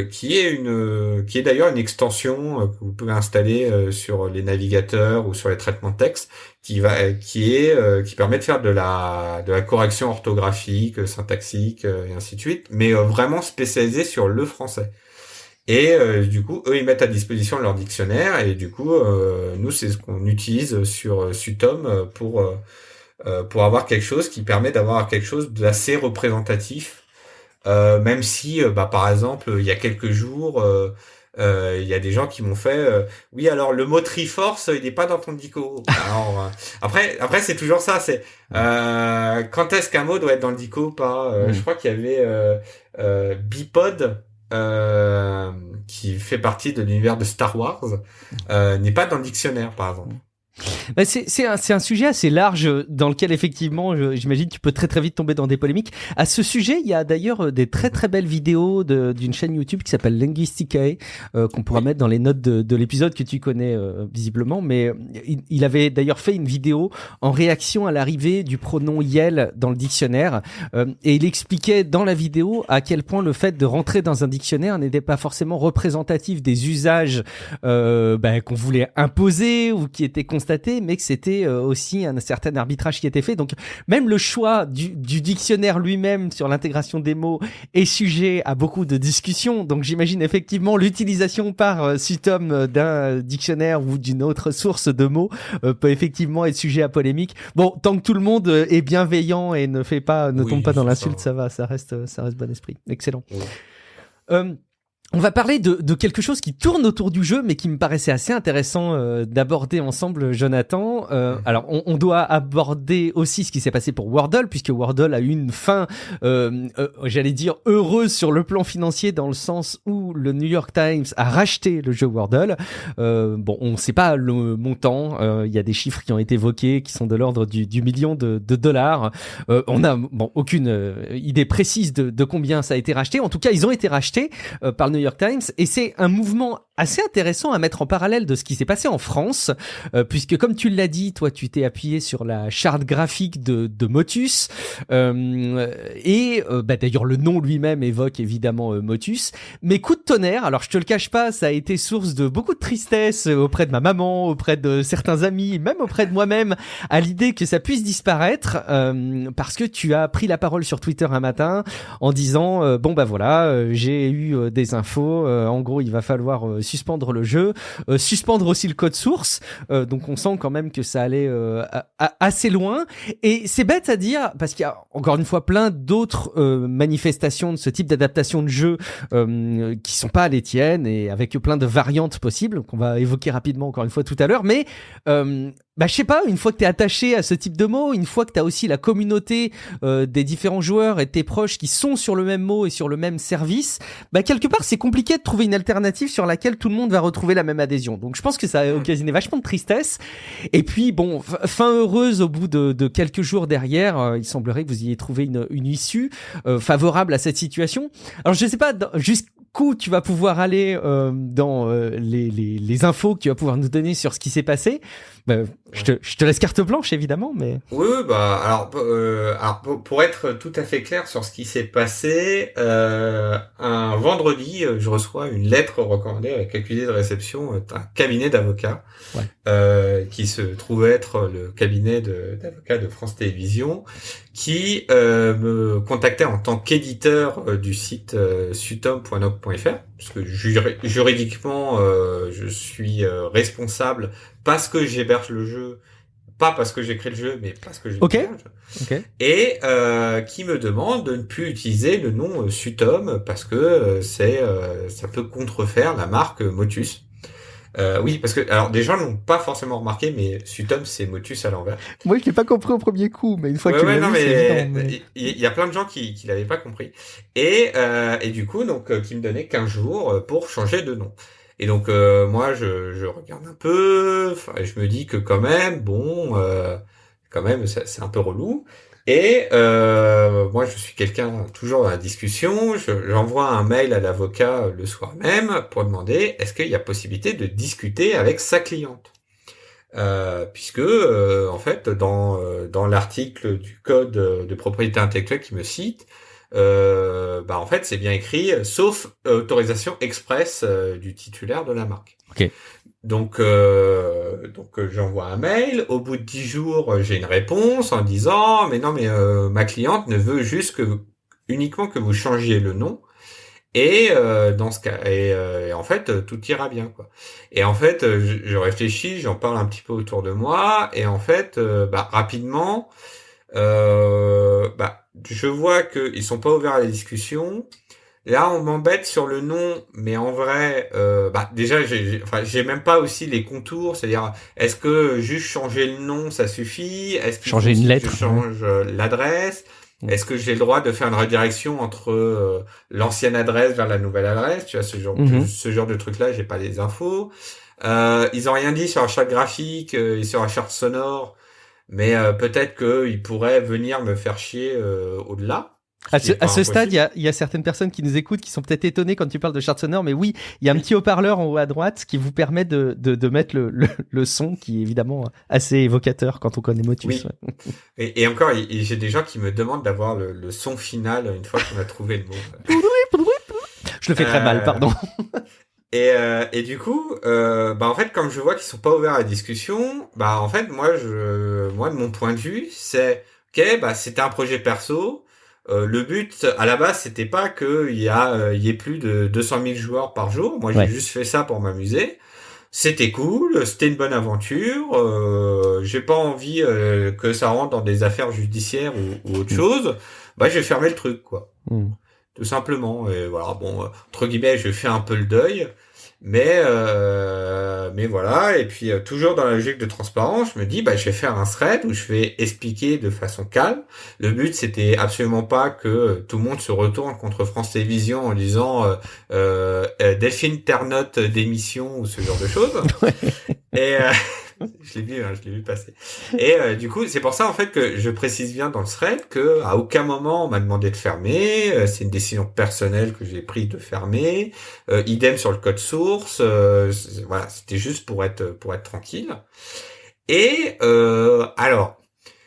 Qui est d'ailleurs une extension que vous pouvez installer sur les navigateurs ou sur les traitements de texte qui permet de faire de la correction orthographique, syntaxique et ainsi de suite, mais vraiment spécialisé sur le français. Et du coup, eux ils mettent à disposition leur dictionnaire et du coup nous c'est ce qu'on utilise sur Sutom pour avoir quelque chose qui permet d'avoir quelque chose d'assez représentatif. Même si, par exemple, il y a quelques jours, il y a des gens qui m'ont fait, oui, alors le mot Triforce, il n'est pas dans ton dico. Alors, après, c'est toujours ça. C'est quand est-ce qu'un mot doit être dans le dico ou pas. Je crois qu'il y avait Bipod, qui fait partie de l'univers de Star Wars, n'est pas dans le dictionnaire, par exemple. C'est un sujet assez large dans lequel effectivement j'imagine tu peux très très vite tomber dans des polémiques. À ce sujet, il y a d'ailleurs des très très belles vidéos d'une chaîne YouTube qui s'appelle Linguisticae qu'on pourra mettre dans les notes de l'épisode que tu connais visiblement. Mais il avait d'ailleurs fait une vidéo en réaction à l'arrivée du pronom Yel dans le dictionnaire et il expliquait dans la vidéo à quel point le fait de rentrer dans un dictionnaire n'était pas forcément représentatif des usages qu'on voulait imposer ou qui étaient constaté, mais que c'était aussi un certain arbitrage qui était fait. Donc même le choix du dictionnaire lui-même sur l'intégration des mots est sujet à beaucoup de discussions. Donc j'imagine effectivement l'utilisation par Sutom d'un dictionnaire ou d'une autre source de mots peut effectivement être sujet à polémique. Bon, tant que tout le monde est bienveillant et ne tombe pas dans l'insulte, ça reste bon esprit. Excellent. Oui. On va parler de quelque chose qui tourne autour du jeu, mais qui me paraissait assez intéressant d'aborder ensemble, Jonathan. Alors, on doit aborder aussi ce qui s'est passé pour Wordle, puisque Wordle a eu une fin, j'allais dire, heureuse sur le plan financier, dans le sens où le New York Times a racheté le jeu Wordle. On ne sait pas le montant. Il y a des chiffres qui ont été évoqués, qui sont de l'ordre du million de dollars. On n'a aucune idée précise de combien ça a été racheté. En tout cas, ils ont été rachetés par le New York Times, et c'est un mouvement assez intéressant à mettre en parallèle de ce qui s'est passé en France, puisque comme tu l'as dit, toi tu t'es appuyé sur la charte graphique de Motus, d'ailleurs le nom lui-même évoque évidemment Motus, mais coup de tonnerre, alors je te le cache pas, ça a été source de beaucoup de tristesse auprès de ma maman, auprès de certains amis, même auprès de moi-même, à l'idée que ça puisse disparaître, parce que tu as pris la parole sur Twitter un matin en disant j'ai eu des infos, en gros il va falloir suspendre le jeu, suspendre aussi le code source, donc on sent quand même que ça allait assez loin, et c'est bête à dire parce qu'il y a encore une fois plein d'autres manifestations de ce type d'adaptation de jeu qui sont pas les tiennes, et avec plein de variantes possibles qu'on va évoquer rapidement encore une fois tout à l'heure, mais Bah je sais pas, une fois que t'es attaché à ce type de mot, une fois que t'as aussi la communauté des différents joueurs et de tes proches qui sont sur le même mot et sur le même service, bah quelque part c'est compliqué de trouver une alternative sur laquelle tout le monde va retrouver la même adhésion. Donc je pense que ça a occasionné vachement de tristesse. Et puis bon, fin heureuse au bout de quelques jours derrière, il semblerait que vous ayez trouvé une issue favorable à cette situation. Alors je sais pas jusqu'où tu vas pouvoir aller dans les infos que tu vas pouvoir nous donner sur ce qui s'est passé. Bah, je te laisse carte blanche évidemment, mais Oui, bah alors pour être tout à fait clair sur ce qui s'est passé, un vendredi, je reçois une lettre recommandée avec accusé de réception d'un cabinet d'avocats, qui se trouve être le cabinet d'avocats de France Télévisions, qui me contactait en tant qu'éditeur du site sutom.noc.fr, parce que juridiquement je suis responsable parce que j'héberge le jeu, pas parce que j'écris le jeu, mais parce que je l'héberge. Et qui me demande de ne plus utiliser le nom Sutom parce que ça peut contrefaire la marque Motus. Oui, parce que alors des gens l'ont pas forcément remarqué, mais Sutom c'est Motus à l'envers. Moi je l'ai pas compris au premier coup, mais une fois que tu l'as vu, c'est évident. Mais... il y a plein de gens qui l'avaient pas compris. Et du coup donc qui me donnaient 15 jours pour changer de nom. Et donc moi je regarde un peu, je me dis que quand même quand même c'est un peu relou. Et moi je suis quelqu'un toujours dans la discussion, j'envoie un mail à l'avocat le soir même pour demander est-ce qu'il y a possibilité de discuter avec sa cliente. Puisque en fait dans l'article du code de propriété intellectuelle qui me cite, en fait c'est bien écrit sauf autorisation express du titulaire de la marque. Okay. Donc j'envoie un mail. Au bout de 10 jours, j'ai une réponse en disant mais non mais ma cliente ne veut juste uniquement que vous changiez le nom. Et dans ce cas, et en fait tout ira bien quoi. Et en fait je réfléchis, j'en parle un petit peu autour de moi, et en fait rapidement je vois qu'ils sont pas ouverts à la discussion. Là on m'embête sur le nom, mais en vrai déjà j'ai même pas aussi les contours, c'est-à-dire est-ce que juste changer le nom ça suffit, est-ce qu'il changer une lettre, je change l'adresse. Est-ce que j'ai le droit de faire une redirection entre l'ancienne adresse vers la nouvelle adresse? Tu vois, ce genre de truc-là, j'ai pas les infos. Ils ont rien dit sur la charte graphique et sur la charte sonore, mais peut-être qu'ils pourraient venir me faire chier au-delà. À ce stade, il y a certaines personnes qui nous écoutent qui sont peut-être étonnées quand tu parles de charte sonore, mais oui, il y a un petit haut-parleur en haut à droite qui vous permet de mettre le son qui est évidemment assez évocateur quand on connaît Motus. Oui. Ouais. Et encore, j'ai des gens qui me demandent d'avoir le son final une fois qu'on a trouvé le mot. Je le fais très mal, pardon. Et du coup, en fait, comme je vois qu'ils sont pas ouverts à la discussion, en fait, moi, de mon point de vue, c'est ok, c'était un projet perso. Le but, à la base, c'était pas qu'il y ait plus de 200 000 joueurs par jour. Moi, j'ai juste fait ça pour m'amuser. C'était cool, c'était une bonne aventure. J'ai pas envie que ça rentre dans des affaires judiciaires ou autre chose. Je vais fermer le truc, quoi. Tout simplement. Et voilà, bon, entre guillemets, je fais un peu le deuil. Mais voilà, et puis toujours dans la logique de transparence, je me dis je vais faire un thread où je vais expliquer de façon calme. Le but c'était absolument pas que tout le monde se retourne contre France Télévisions en disant Delphine Ternotte d'émission ou ce genre de choses. Et je l'ai vu passer. Et du coup, c'est pour ça en fait que je précise bien dans le thread que à aucun moment on m'a demandé de fermer. C'est une décision personnelle que j'ai prise de fermer. Idem sur le code source. Voilà, c'était juste pour être tranquille. Et alors,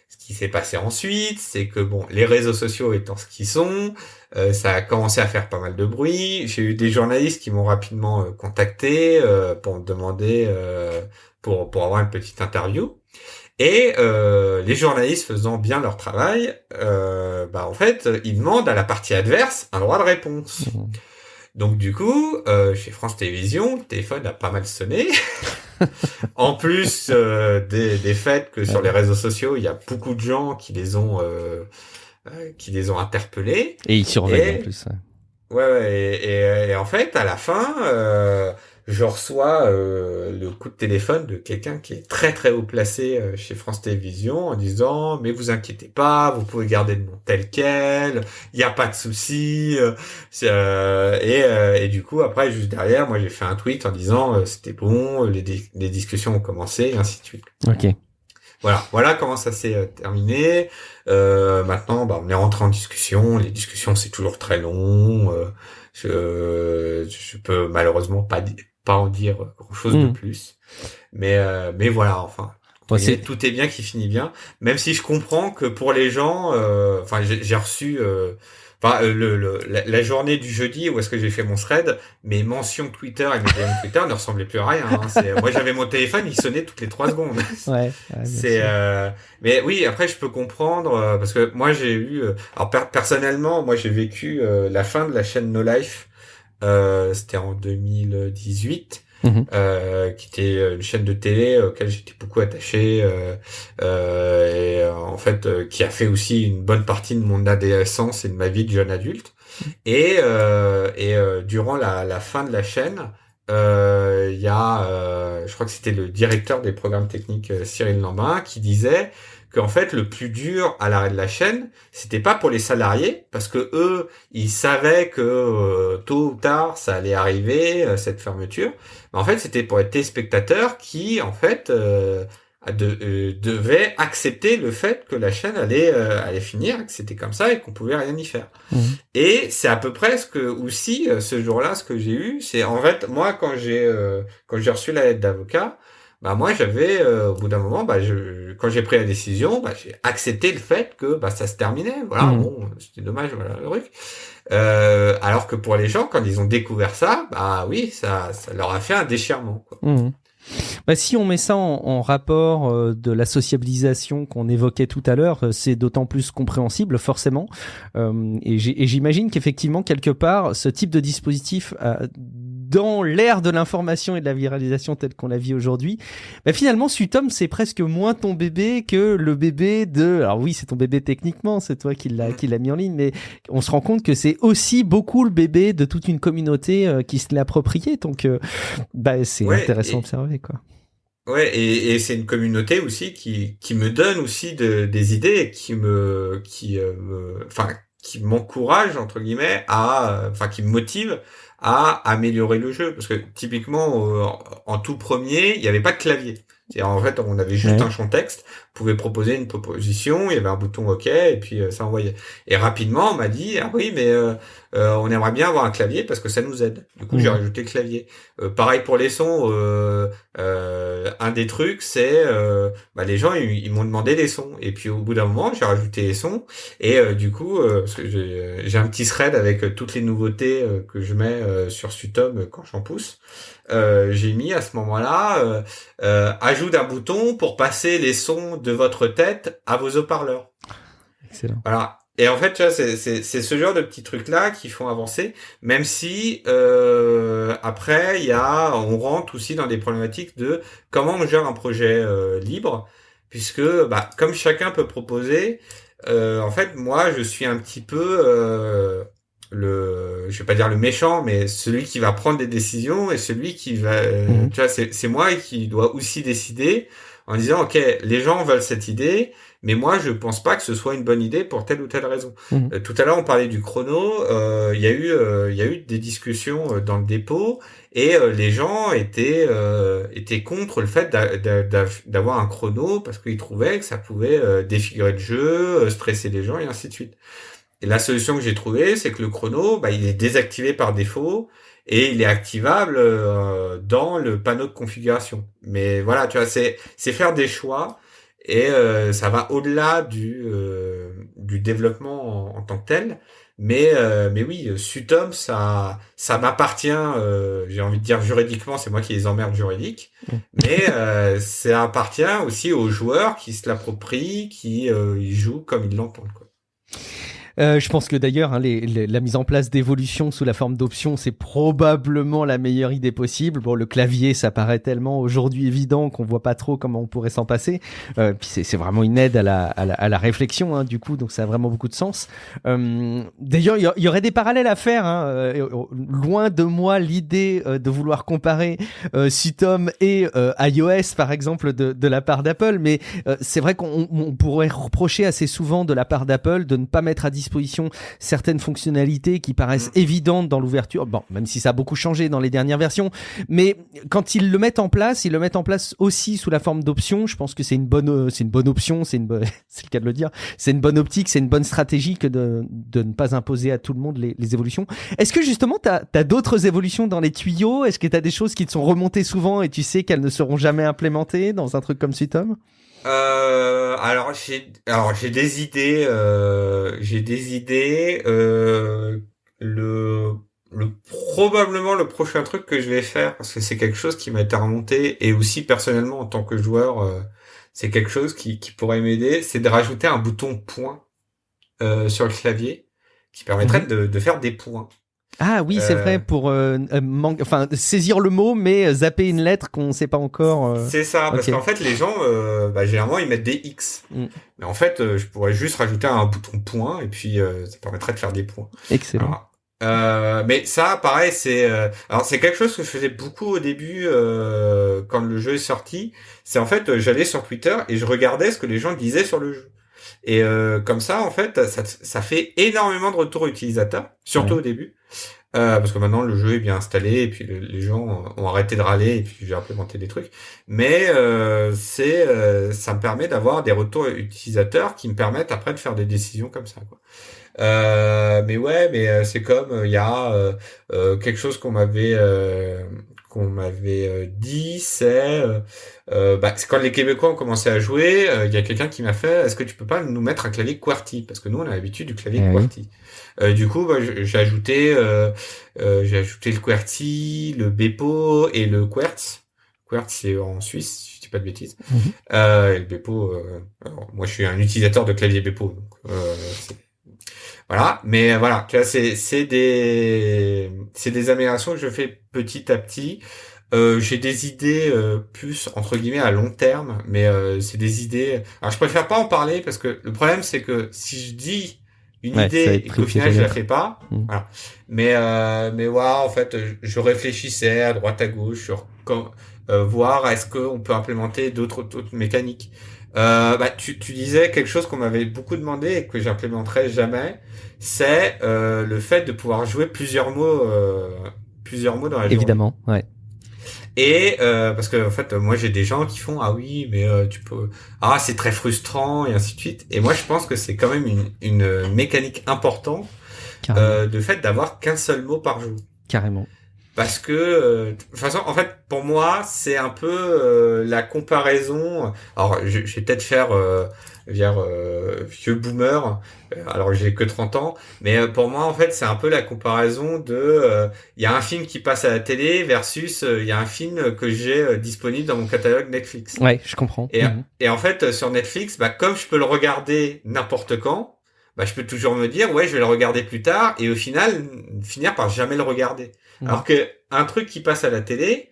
ce qui s'est passé ensuite, c'est que les réseaux sociaux étant ce qu'ils sont, ça a commencé à faire pas mal de bruit. J'ai eu des journalistes qui m'ont rapidement contacté pour me demander pour avoir une petite interview. Et les journalistes faisant bien leur travail, en fait, ils demandent à la partie adverse un droit de réponse. Donc du coup, chez France Télévisions, le téléphone a pas mal sonné. En plus des faits que sur les réseaux sociaux, il y a beaucoup de gens qui les ont interpellés. Et ils surveillent en plus. Ouais, et en fait, à la fin, je reçois le coup de téléphone de quelqu'un qui est très très haut placé chez France Télévisions en disant mais vous inquiétez pas, vous pouvez garder le nom tel quel, il y a pas de souci. Et du coup après juste derrière, moi j'ai fait un tweet en disant c'était bon, les discussions ont commencé et ainsi de suite. Ok. Voilà comment ça s'est terminé. Maintenant, on est rentré en discussion. Les discussions, c'est toujours très long. Je peux malheureusement pas en dire grand-chose de plus. Mais voilà, enfin, tout est bien qui finit bien. Même si je comprends que pour les gens, enfin, j'ai reçu. La journée du jeudi où est-ce que j'ai fait mon thread, mes mentions Twitter et mes DM Twitter ne ressemblaient plus à rien. Moi, j'avais mon téléphone, il sonnait toutes les 3 secondes. Ouais. Mais oui, après, je peux comprendre parce que moi, j'ai eu. Alors personnellement, moi, j'ai vécu la fin de la chaîne No Life. C'était en 2018. Qui était une chaîne de télé auquel j'étais beaucoup attaché et en fait qui a fait aussi une bonne partie de mon adolescence et de ma vie de jeune adulte et durant la fin de la chaîne il y a je crois que c'était le directeur des programmes techniques Cyril Lambin qui disait qu'en fait le plus dur à l'arrêt de la chaîne c'était pas pour les salariés parce que eux ils savaient que tôt ou tard ça allait arriver cette fermeture. En fait, c'était pour les téléspectateurs qui, en fait, devaient accepter le fait que la chaîne allait finir, que c'était comme ça et qu'on pouvait rien y faire. Et c'est à peu près ce jour-là, ce que j'ai eu, c'est en fait, moi, quand j'ai reçu la lettre d'avocat, moi, j'avais, au bout d'un moment, quand j'ai pris la décision, j'ai accepté le fait que, ça se terminait. Voilà, bon, c'était dommage, voilà, le truc. Alors que pour les gens, quand ils ont découvert ça, oui, ça leur a fait un déchirement, quoi. Si on met ça en rapport de la sociabilisation qu'on évoquait tout à l'heure, c'est d'autant plus compréhensible, forcément. Et j'imagine qu'effectivement, quelque part, ce type de dispositif, dans l'ère de l'information et de la viralisation telle qu'on la vit aujourd'hui, finalement, Sutom, c'est presque moins ton bébé que le bébé de... Alors oui, c'est ton bébé techniquement, c'est toi qui l'a mis en ligne, mais on se rend compte que c'est aussi beaucoup le bébé de toute une communauté qui se l'est approprié. Donc, c'est intéressant à observer, quoi. Ouais, et c'est une communauté aussi qui me donne aussi des idées et qui m'encourage entre guillemets qui me motive à améliorer le jeu parce que typiquement en tout premier, il n'y avait pas de clavier. C'est-à-dire, en fait, on avait juste un champ texte, on pouvait proposer une proposition, il y avait un bouton OK et puis ça envoyait. Et rapidement, on m'a dit oui, mais on aimerait bien avoir un clavier parce que ça nous aide. Du coup, j'ai rajouté le clavier. Pareil pour les sons, un des trucs, c'est les gens ils m'ont demandé des sons et puis au bout d'un moment, j'ai rajouté les sons et du coup parce que j'ai un petit thread avec toutes les nouveautés que je mets sur Sutom quand j'en pousse. J'ai mis à ce moment-là ajout d'un bouton pour passer les sons de votre tête à vos haut-parleurs. Excellent. Voilà. Et en fait, tu vois, c'est ce genre de petits trucs-là qui font avancer, même si après, on rentre aussi dans des problématiques de comment on gère un projet libre, puisque comme chacun peut proposer, en fait, moi, je suis un petit peu je vais pas dire le méchant, mais celui qui va prendre des décisions et celui qui va, tu vois, c'est moi qui dois aussi décider en disant, OK, les gens veulent cette idée, mais moi, je pense pas que ce soit une bonne idée pour telle ou telle raison. Tout à l'heure, on parlait du chrono, il y a eu des discussions dans le dépôt et les gens étaient contre le fait d'avoir un chrono parce qu'ils trouvaient que ça pouvait défigurer le jeu, stresser les gens et ainsi de suite. Et la solution que j'ai trouvée, c'est que le chrono, il est désactivé par défaut et il est activable dans le panneau de configuration. Mais voilà, tu vois, c'est faire des choix et ça va au-delà du développement en tant que tel. Mais oui, Sutom, ça m'appartient. J'ai envie de dire juridiquement, c'est moi qui les emmerde juridiques. Mais ça appartient aussi aux joueurs qui se l'approprient, qui y jouent comme ils l'entendent, quoi. Je pense que d'ailleurs, hein, la mise en place d'évolutions sous la forme d'options, c'est probablement la meilleure idée possible. Bon, le clavier, ça paraît tellement aujourd'hui évident qu'on voit pas trop comment on pourrait s'en passer. Puis c'est vraiment une aide à la réflexion, hein, du coup, donc ça a vraiment beaucoup de sens. D'ailleurs, il y aurait des parallèles à faire. Hein, loin de moi l'idée de vouloir comparer Sutom et iOS, par exemple, de la part d'Apple, mais c'est vrai qu'on pourrait reprocher assez souvent de la part d'Apple de ne pas mettre à disposition certaines fonctionnalités qui paraissent évidentes dans l'ouverture, bon, même si ça a beaucoup changé dans les dernières versions, mais quand ils le mettent en place, ils le mettent en place aussi sous la forme d'options. Je pense que c'est une bonne option, c'est le cas de le dire, c'est une bonne optique, c'est une bonne stratégie que de ne pas imposer à tout le monde les évolutions. Est-ce que justement t'as d'autres évolutions dans les tuyaux? Est-ce que t'as des choses qui te sont remontées souvent et tu sais qu'elles ne seront jamais implémentées dans un truc comme Sutom? Alors j'ai des idées. Probablement le prochain truc que je vais faire, parce que c'est quelque chose qui m'a été remonté, et aussi personnellement en tant que joueur, c'est quelque chose qui pourrait m'aider, c'est de rajouter un bouton point sur le clavier qui permettrait de faire des points. Ah oui, c'est vrai, pour saisir le mot, mais zapper une lettre qu'on ne sait pas encore. C'est ça, parce okay. qu'en fait, les gens, généralement, ils mettent des X. Mais en fait, je pourrais juste rajouter un bouton point, et puis ça permettrait de faire des points. Excellent. Mais ça, pareil, alors c'est quelque chose que je faisais beaucoup au début, quand le jeu est sorti. C'est en fait, j'allais sur Twitter et je regardais ce que les gens disaient sur le jeu. Et comme ça, en fait, ça fait énormément de retours utilisateurs, surtout au début. Parce que maintenant le jeu est bien installé et puis les gens ont arrêté de râler et puis j'ai implémenté des trucs. Mais ça me permet d'avoir des retours utilisateurs qui me permettent après de faire des décisions comme ça, quoi. Mais c'est comme il y a quelque chose qu'on m'avait dit, c'est quand les Québécois ont commencé à jouer, il y a quelqu'un qui m'a fait: est-ce que tu peux pas nous mettre un clavier QWERTY, parce que nous on a l'habitude du clavier QWERTY. Du coup, j'ai ajouté le QWERTY, le Bepo et le Quertz. Quertz, c'est en Suisse, si je dis pas de bêtises. Et le Bepo, alors, moi je suis un utilisateur de clavier Bepo, donc voilà. Mais voilà, tu vois, c'est des améliorations que je fais petit à petit. J'ai des idées plus entre guillemets à long terme, mais c'est des idées. Alors je préfère pas en parler parce que le problème c'est que si je dis une idée et qu'au final je la fais pas, voilà. Mais voilà, en fait, je réfléchissais à droite à gauche sur voir est-ce qu'on peut implémenter d'autres mécaniques. Tu disais quelque chose qu'on m'avait beaucoup demandé et que j'implémenterai jamais, c'est le fait de pouvoir jouer plusieurs mots dans la journée. Évidemment, ouais. Et parce que en fait, moi j'ai des gens qui font: ah oui, mais tu peux, c'est très frustrant et ainsi de suite. Et moi je pense que c'est quand même une mécanique importante, de fait d'avoir qu'un seul mot par jour. Carrément. Parce que de toute façon, en fait, pour moi, c'est un peu la comparaison. Alors, je vais peut-être faire vieux boomer. Alors, j'ai que 30 ans, mais pour moi, en fait, c'est un peu la comparaison de il y a un film qui passe à la télé versus il y a un film que j'ai disponible dans mon catalogue Netflix. Ouais, je comprends. Et en fait, sur Netflix, comme je peux le regarder n'importe quand, je peux toujours me dire: ouais, je vais le regarder plus tard, et au final finir par jamais le regarder. Alors que un truc qui passe à la télé,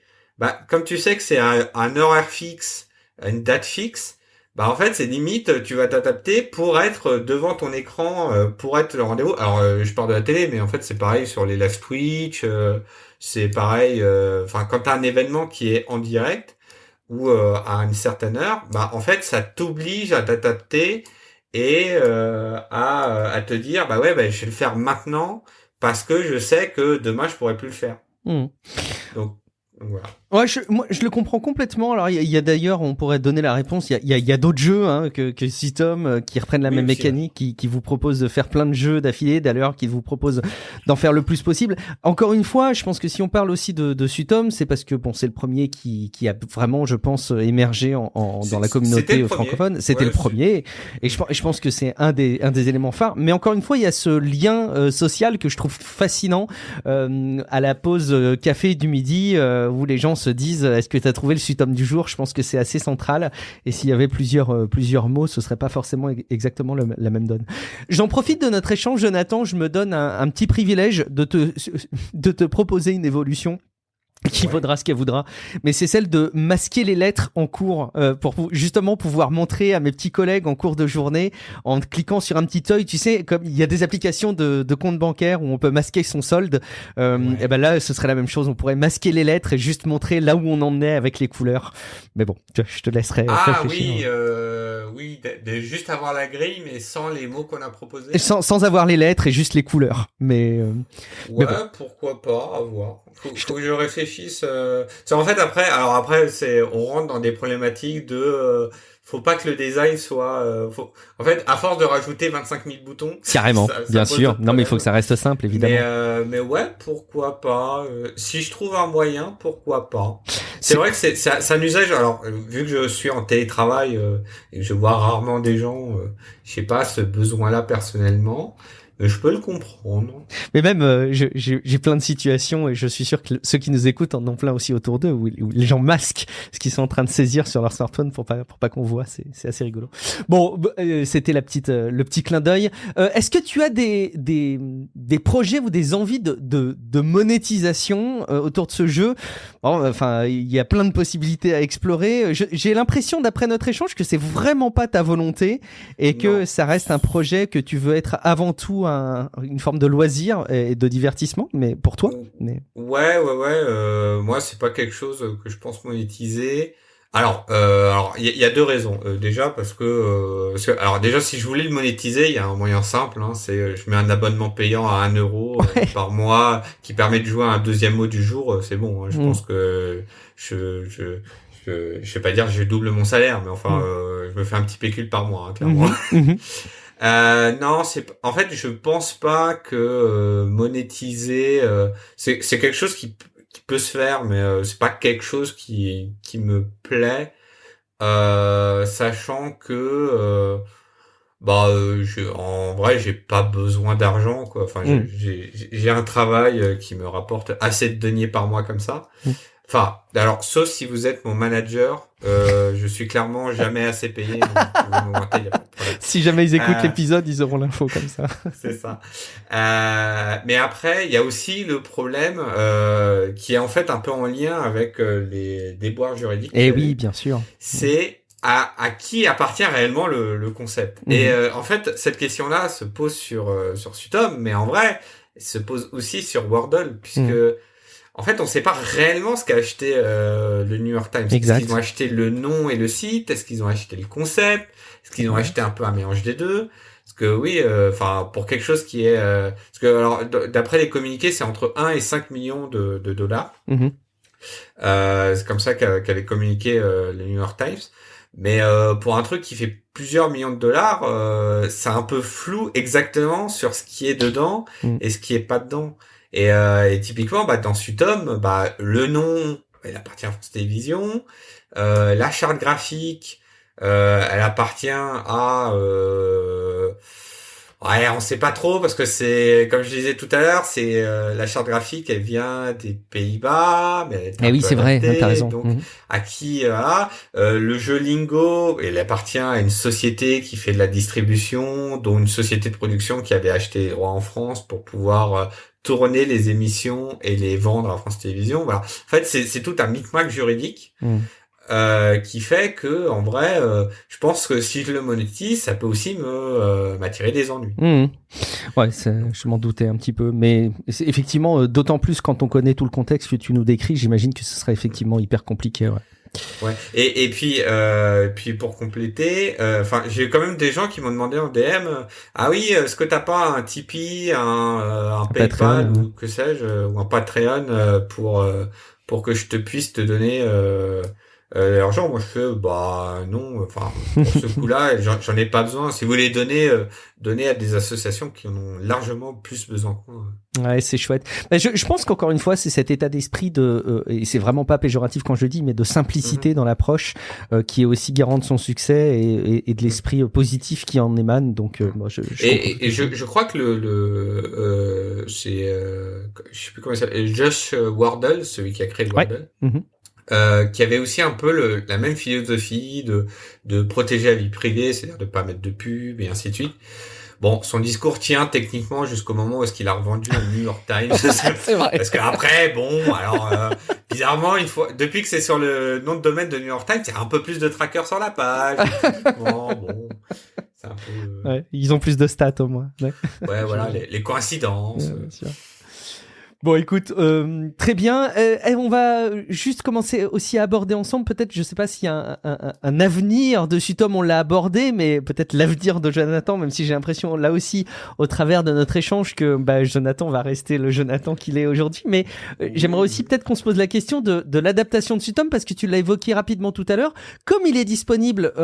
comme tu sais que c'est un horaire fixe, une date fixe, en fait c'est limite tu vas t'adapter pour être devant ton écran, pour être le rendez-vous. Alors je parle de la télé, mais en fait c'est pareil sur les live Twitch, c'est pareil. Quand t'as un événement qui est en direct ou à une certaine heure, en fait ça t'oblige à t'adapter et à te dire: je vais le faire maintenant parce que je sais que demain je pourrais plus le faire. Donc voilà. Ouais, je le comprends complètement. Alors il y a d'ailleurs, on pourrait donner la réponse, il y a d'autres jeux que Sutom qui reprennent la même mécanique, qui vous proposent de faire plein de jeux d'affilée, d'ailleurs qui vous proposent d'en faire le plus possible. Encore une fois, je pense que si on parle aussi de Sutom, c'est parce que c'est le premier qui a vraiment, je pense, émergé dans la communauté francophone. C'était le premier, et je pense que c'est un des éléments phares. Mais encore une fois, il y a ce lien social que je trouve fascinant à la pause café du midi où les gens se dise est-ce que tu as trouvé le sutum du jour. Je pense que c'est assez central. Et s'il y avait plusieurs mots, ce serait pas forcément exactement la même donne. J'en profite de notre échange, Jonathan. Je me donne un petit privilège de te proposer une évolution qui vaudra ce qu'elle voudra, mais c'est celle de masquer les lettres en cours pour justement pouvoir montrer à mes petits collègues en cours de journée en cliquant sur un petit œil. Tu sais, comme il y a des applications de compte bancaire où on peut masquer son solde, et ben là ce serait la même chose. On pourrait masquer les lettres et juste montrer là où on en est avec les couleurs. Mais bon, je te laisserai réfléchir. Oui, de juste avoir la grille mais sans les mots qu'on a proposés. Sans avoir les lettres et juste les couleurs. Mais bon. Pourquoi pas, à voir. Faut que je réfléchisse. En fait après on rentre dans des problématiques de faut pas que le design soit en fait à force de rajouter 25 000 boutons. Carrément, bien sûr. Non mais il faut que ça reste simple évidemment. Mais ouais, pourquoi pas. Si je trouve un moyen, pourquoi pas. C'est vrai que c'est un usage. Alors vu que je suis en télétravail et que je vois rarement des gens, je sais pas ce besoin-là personnellement. Je peux le comprendre. Mais même, j'ai plein de situations et je suis sûr que ceux qui nous écoutent en ont plein aussi autour d'eux où les gens masquent ce qu'ils sont en train de saisir sur leur smartphone pour pas qu'on voit. C'est assez rigolo. Bon, c'était le petit clin d'œil. Est-ce que tu as des projets ou des envies de monétisation autour de ce jeu? Enfin, il y a plein de possibilités à explorer. J'ai l'impression, d'après notre échange, que c'est vraiment pas ta volonté et que ça reste un projet que tu veux être avant tout une forme de loisir et de divertissement, mais pour toi. Ouais. Moi, c'est pas quelque chose que je pense monétiser. Alors, il y a deux raisons. Déjà parce que alors déjà si je voulais le monétiser, il y a un moyen simple. C'est je mets un abonnement payant à 1 euro par mois qui permet de jouer à un deuxième mot du jour. C'est bon. Je pense que je vais pas dire que je double mon salaire, mais enfin je me fais un petit pécule par mois, clairement. Non, en fait je pense pas que monétiser c'est quelque chose qui peut se faire, mais c'est pas quelque chose qui me plaît, sachant que en vrai j'ai pas besoin d'argent quoi. Enfin j'ai un travail qui me rapporte assez de deniers par mois comme ça. Enfin, alors, sauf si vous êtes mon manager, je suis clairement jamais assez payé. Donc vous pouvez m'augmenter, y a pas de problème. Si jamais ils écoutent l'épisode, ils auront l'info comme ça. C'est ça. Mais après, il y a aussi le problème qui est en fait un peu en lien avec les déboires juridiques. Eh oui, bien sûr. C'est à qui appartient réellement le concept. Et en fait, cette question-là se pose sur Sutom, mais en vrai, elle se pose aussi sur Wordle, puisque en fait, on sait pas réellement ce qu'a acheté le New York Times. Exact. Est-ce qu'ils ont acheté le nom et le site? Est-ce qu'ils ont acheté le concept? Est-ce qu'ils ont acheté un peu un mélange des deux? Parce que oui, pour quelque chose qui est... parce que alors, d'après les communiqués, c'est entre 1 et 5 millions de dollars. C'est comme ça qu'avait communiqué le New York Times. Mais pour un truc qui fait plusieurs millions de dollars, c'est un peu flou exactement sur ce qui est dedans et ce qui est pas dedans. Et typiquement, dans Sutom, le nom, il appartient à France Télévisions. La charte graphique, elle appartient à... on sait pas trop parce que c'est, comme je disais tout à l'heure, c'est la charte graphique, elle vient des Pays-Bas, mais elle est oui, c'est vrai, t'as raison. Donc, à qui le jeu Lingo, il appartient à une société qui fait de la distribution, dont une société de production qui avait acheté les droits en France pour pouvoir tourner les émissions et les vendre à France Télévisions. Voilà. En fait, c'est tout un micmac juridique. Qui fait que en vrai je pense que si je le monétise ça peut aussi m'attirer des ennuis. Ouais, je m'en doutais un petit peu, mais effectivement d'autant plus quand on connaît tout le contexte que tu nous décris, j'imagine que ce serait effectivement hyper compliqué. Ouais. Et puis pour compléter, j'ai quand même des gens qui m'ont demandé en DM, ah oui, est-ce que t'as pas un Tipeee, un PayPal Patreon, ou que sais-je, ou un Patreon pour que je te puisse te donner l'argent? Moi je fais non, enfin pour ce coup-là j'en ai pas besoin. Si vous voulez donner à des associations qui en ont largement plus besoin que moi. Ouais, c'est chouette. Je pense qu'encore une fois c'est cet état d'esprit et c'est vraiment pas péjoratif quand je le dis, mais de simplicité dans l'approche qui est aussi garant de son succès et de l'esprit positif qui en émane. Donc moi je crois que c'est je sais plus comment il s'appelle, Josh Wardle, celui qui a créé Wordle. qui avait aussi un peu la même philosophie de protéger la vie privée, c'est-à-dire de pas mettre de pub et ainsi de suite. Bon, son discours tient techniquement jusqu'au moment où est-ce qu'il a revendu au New York Times. C'est vrai. Parce qu'après, bon, alors bizarrement, une fois, depuis que c'est sur le nom de domaine de New York Times, il y a un peu plus de trackers sur la page. Bon, c'est un peu. Ouais, ils ont plus de stats au moins. Ouais, voilà, les coïncidences. Bien sûr. Bon, écoute, très bien. On va juste commencer aussi à aborder ensemble, peut-être, je sais pas s'il y a un avenir de Sutom, on l'a abordé, mais peut-être l'avenir de Jonathan, même si j'ai l'impression, là aussi, au travers de notre échange, que Jonathan va rester le Jonathan qu'il est aujourd'hui. Mais j'aimerais aussi peut-être qu'on se pose la question de l'adaptation de Sutom, parce que tu l'as évoqué rapidement tout à l'heure. Comme il est disponible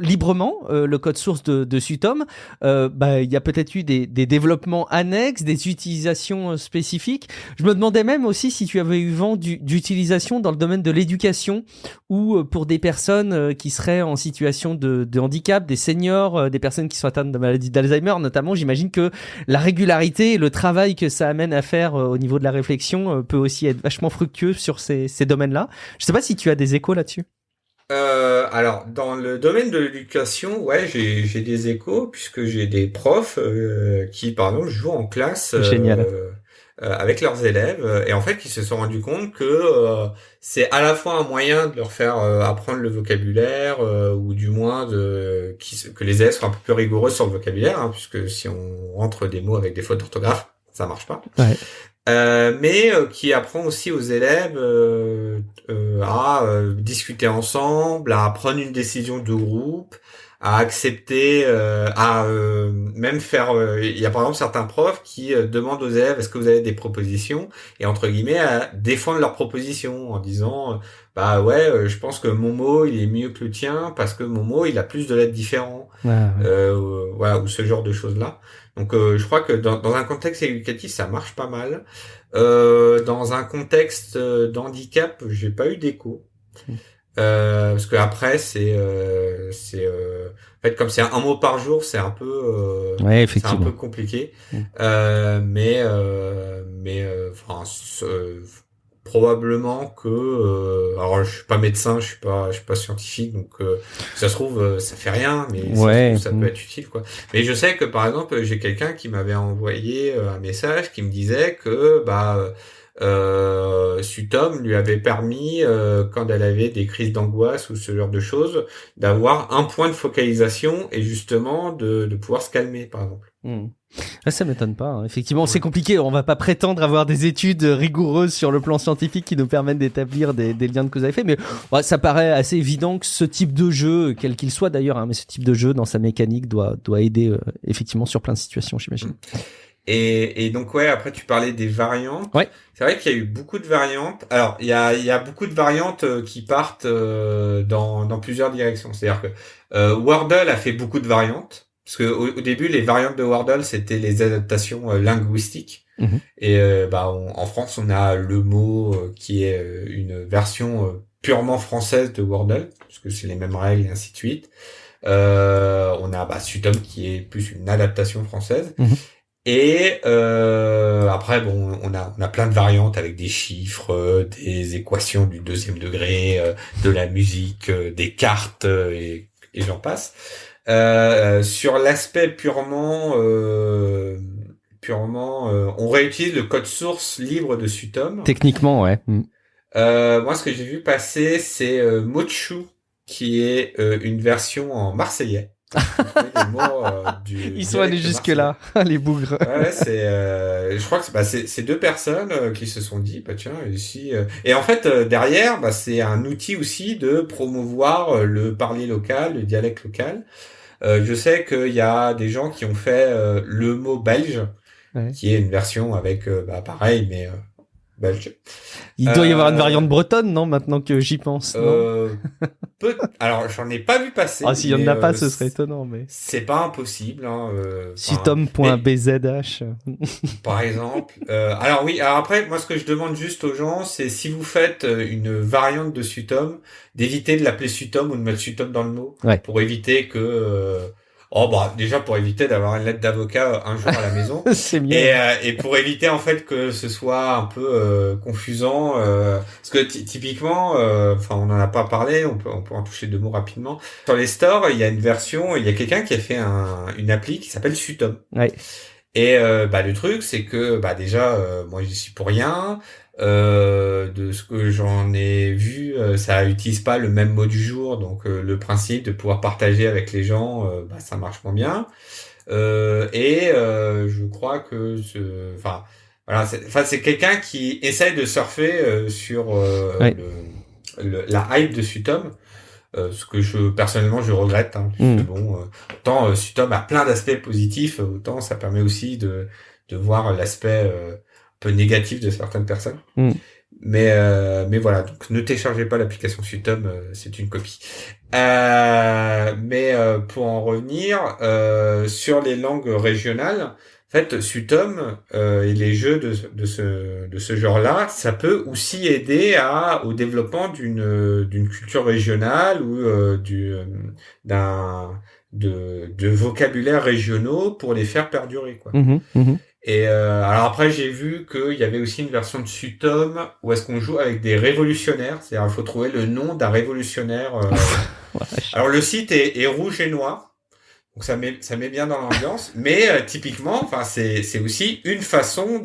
librement, le code source de Sutom, il y a peut-être eu des développements annexes, des utilisations spécifiques. Je me demandais même aussi si tu avais eu vent d'utilisation dans le domaine de l'éducation ou pour des personnes qui seraient en situation de handicap, des seniors, des personnes qui sont atteintes de maladie d'Alzheimer notamment. J'imagine que la régularité et le travail que ça amène à faire au niveau de la réflexion peut aussi être vachement fructueux sur ces domaines-là. Je sais pas si tu as des échos là-dessus. Alors, dans le domaine de l'éducation, ouais, j'ai des échos puisque j'ai des profs qui, par exemple, jouent en classe Génial. Avec leurs élèves et en fait, ils se sont rendus compte que c'est à la fois un moyen de leur faire apprendre le vocabulaire ou du moins que les élèves soient un peu plus rigoureux sur le vocabulaire, hein, puisque si on rentre des mots avec des fautes d'orthographe, ça marche pas. Ouais. Mais qui apprend aussi aux élèves à discuter ensemble, à prendre une décision de groupe, à accepter, à même faire. Il y a par exemple certains profs qui demandent aux élèves est-ce que vous avez des propositions et entre guillemets à défendre leurs propositions en disant bah ouais je pense que mon mot il est mieux que le tien parce que mon mot il a plus de lettres différentes. Ah, ouais. Voilà, ou ce genre de choses là. Donc je crois que dans un contexte éducatif ça marche pas mal. Dans un contexte d'handicap j'ai pas eu d'écho. Parce que après en fait comme c'est un mot par jour c'est un peu Ouais, c'est un peu effectivement. compliqué. Mm. Enfin probablement que alors je suis pas médecin, je suis pas scientifique donc ça se trouve ça fait rien mais ça se trouve Ouais. ça peut être utile quoi. Mais je sais que par exemple j'ai quelqu'un qui m'avait envoyé un message qui me disait que Sutom lui avait permis quand elle avait des crises d'angoisse ou ce genre de choses d'avoir un point de focalisation et justement de pouvoir se calmer par exemple. Mm. Ah, ça m'étonne pas, hein. Effectivement, c'est Ouais. compliqué. On va pas prétendre avoir des études rigoureuses sur le plan scientifique qui nous permettent d'établir des liens de cause à effet, mais ça paraît assez évident que ce type de jeu, quel qu'il soit d'ailleurs, hein, mais ce type de jeu dans sa mécanique doit aider effectivement sur plein de situations, j'imagine. Et donc ouais, après tu parlais des variantes. Ouais. C'est vrai qu'il y a eu beaucoup de variantes. Alors il y a beaucoup de variantes qui partent dans plusieurs directions. C'est-à-dire que Wordle a fait beaucoup de variantes. Parce que au début, les variantes de Wordle, c'était les adaptations linguistiques. Mhm. Et en France, on a le mot qui est une version purement française de Wordle, parce que c'est les mêmes règles et ainsi de suite. On a Sutom qui est plus une adaptation française. Mhm. Et après, bon, on a plein de variantes avec des chiffres, des équations du deuxième degré, de la musique, des cartes et j'en passe. Sur l'aspect purement, on réutilise le code source libre de Sutom. Techniquement, ouais. Mm. Moi, ce que j'ai vu passer, c'est Mochu, qui est une version en marseillais. Des mots, Ils sont allés jusque-là, les bougres. Ouais, je crois que c'est deux personnes qui se sont dit, bah tiens, ici. Et en fait, derrière, c'est un outil aussi de promouvoir le parler local, le dialecte local. Je sais qu'il y a des gens qui ont fait le mot belge, Ouais. qui est une version avec, pareil, mais belge. Il doit y avoir une variante bretonne, non, maintenant que j'y pense, non? Alors, j'en ai pas vu passer. Ah, s'il y en mais, a pas, ce serait étonnant, mais. c'est pas impossible. Hein, Sutom.bzh. par exemple. Alors oui, alors après, moi ce que je demande juste aux gens, c'est si vous faites une variante de Sutom, d'éviter de l'appeler Sutom ou de mettre Sutom dans le mot, Ouais. pour éviter que... Oh bah déjà pour éviter d'avoir une lettre d'avocat un jour à la maison C'est mieux. et pour éviter en fait que ce soit un peu confusant parce que typiquement enfin on en a pas parlé, on peut en toucher deux mots rapidement. Sur les stores, il y a une version, il y a quelqu'un qui a fait une appli qui s'appelle Sutom. Ouais. Et bah le truc c'est que bah déjà moi j'y suis pour rien. De ce que j'en ai vu, ça utilise pas le même mot du jour, donc le principe de pouvoir partager avec les gens, bah, ça marche moins bien. Je crois que enfin voilà, c'est quelqu'un qui essaye de surfer sur Ouais. la hype de Sutom. Ce que personnellement je regrette, hein, parce que bon, autant Sutom a plein d'aspects positifs, autant ça permet aussi de voir l'aspect un peu négatif de certaines personnes. Mais voilà, donc ne téléchargez pas l'application Sutom, c'est une copie. Pour en revenir sur les langues régionales, en fait, Sutom et les jeux de ce genre-là, ça peut aussi aider au développement d'une culture régionale ou de vocabulaire régionaux pour les faire perdurer, quoi. Et alors après, j'ai vu qu'il y avait aussi une version de Sutom où est-ce qu'on joue avec des révolutionnaires. C'est-à-dire, il faut trouver le nom d'un révolutionnaire. Alors le site est rouge et noir, donc ça met bien dans l'ambiance. Mais typiquement, enfin c'est aussi une façon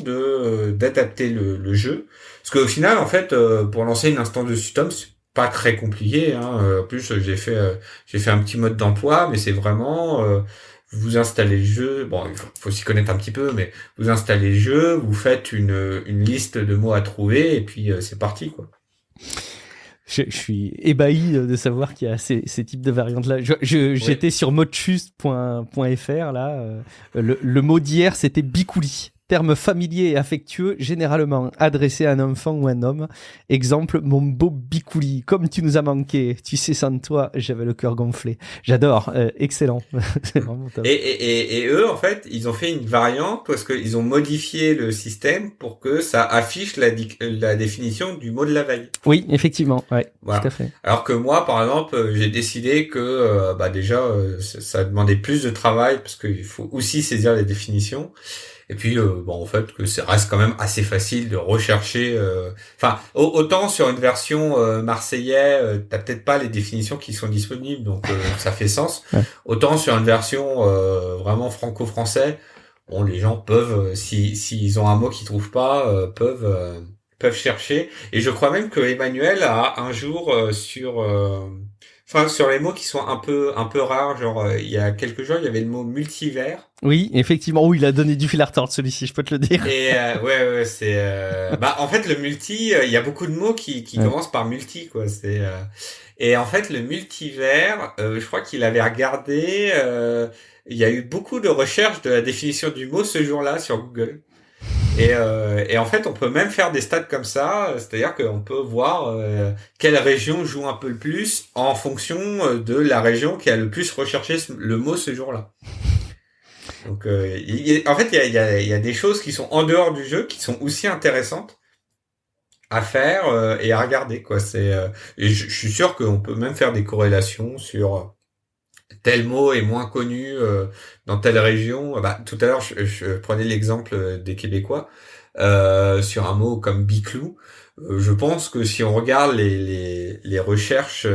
d'adapter le jeu, parce qu'au final, en fait, pour lancer une instance de Sutom, c'est pas très compliqué. Hein. En plus, j'ai fait un petit mode d'emploi, mais c'est vraiment vous installez le jeu, bon, il faut s'y connaître un petit peu, mais vous installez le jeu, vous faites une liste de mots à trouver, et puis c'est parti, quoi. Je suis ébahi de savoir qu'il y a ces types de variantes-là. J'étais sur modechus.fr, là. Le mot d'hier, c'était bicouli. Terme familier et affectueux, généralement adressé à un enfant ou un homme. Exemple, mon beau bicouli, comme tu nous as manqué. Tu sais, sans toi, j'avais le cœur gonflé. J'adore, excellent. C'est vraiment top. Et eux, en fait, ils ont fait une variante parce qu'ils ont modifié le système pour que ça affiche la définition du mot de la veille. Oui, effectivement, ouais, voilà. Tout à fait. Alors que moi, par exemple, j'ai décidé que déjà, ça demandait plus de travail parce qu'il faut aussi saisir les définitions. Et puis, en fait, que ça reste quand même assez facile de rechercher. Enfin, autant sur une version marseillais, t'as peut-être pas les définitions qui sont disponibles, donc ça fait sens. Ouais. Autant sur une version vraiment franco-français, bon, les gens peuvent, s'ils ont un mot qu'ils trouvent pas, peuvent chercher. Et je crois même que Emmanuel a un jour sur les mots qui sont un peu rares, genre il y a quelques jours, il y avait le mot multivers. Oui, effectivement. Oui, il a donné du fil à retordre celui-ci, je peux te le dire. Et ouais, c'est en fait le multi, il y a beaucoup de mots qui commencent par multi, quoi. Et en fait le multivers, je crois qu'il avait regardé, il y a eu beaucoup de recherches de la définition du mot ce jour-là sur Google. Et en fait, on peut même faire des stats comme ça, c'est-à-dire qu'on peut voir quelle région joue un peu le plus en fonction de la région qui a le plus recherché le mot ce jour-là. Donc, en fait, il y a des choses qui sont en dehors du jeu qui sont aussi intéressantes à faire et à regarder, quoi. Et je suis sûr qu'on peut même faire des corrélations sur tel mot est moins connu dans telle région. Tout à l'heure, je prenais l'exemple des Québécois sur un mot comme biclou. Je pense que si on regarde les recherches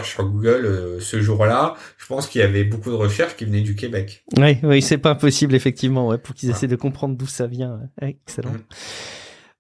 sur Google ce jour-là, je pense qu'il y avait beaucoup de recherches qui venaient du Québec. Oui, c'est pas impossible effectivement, ouais, pour qu'ils essaient de comprendre d'où ça vient. Ouais, excellent.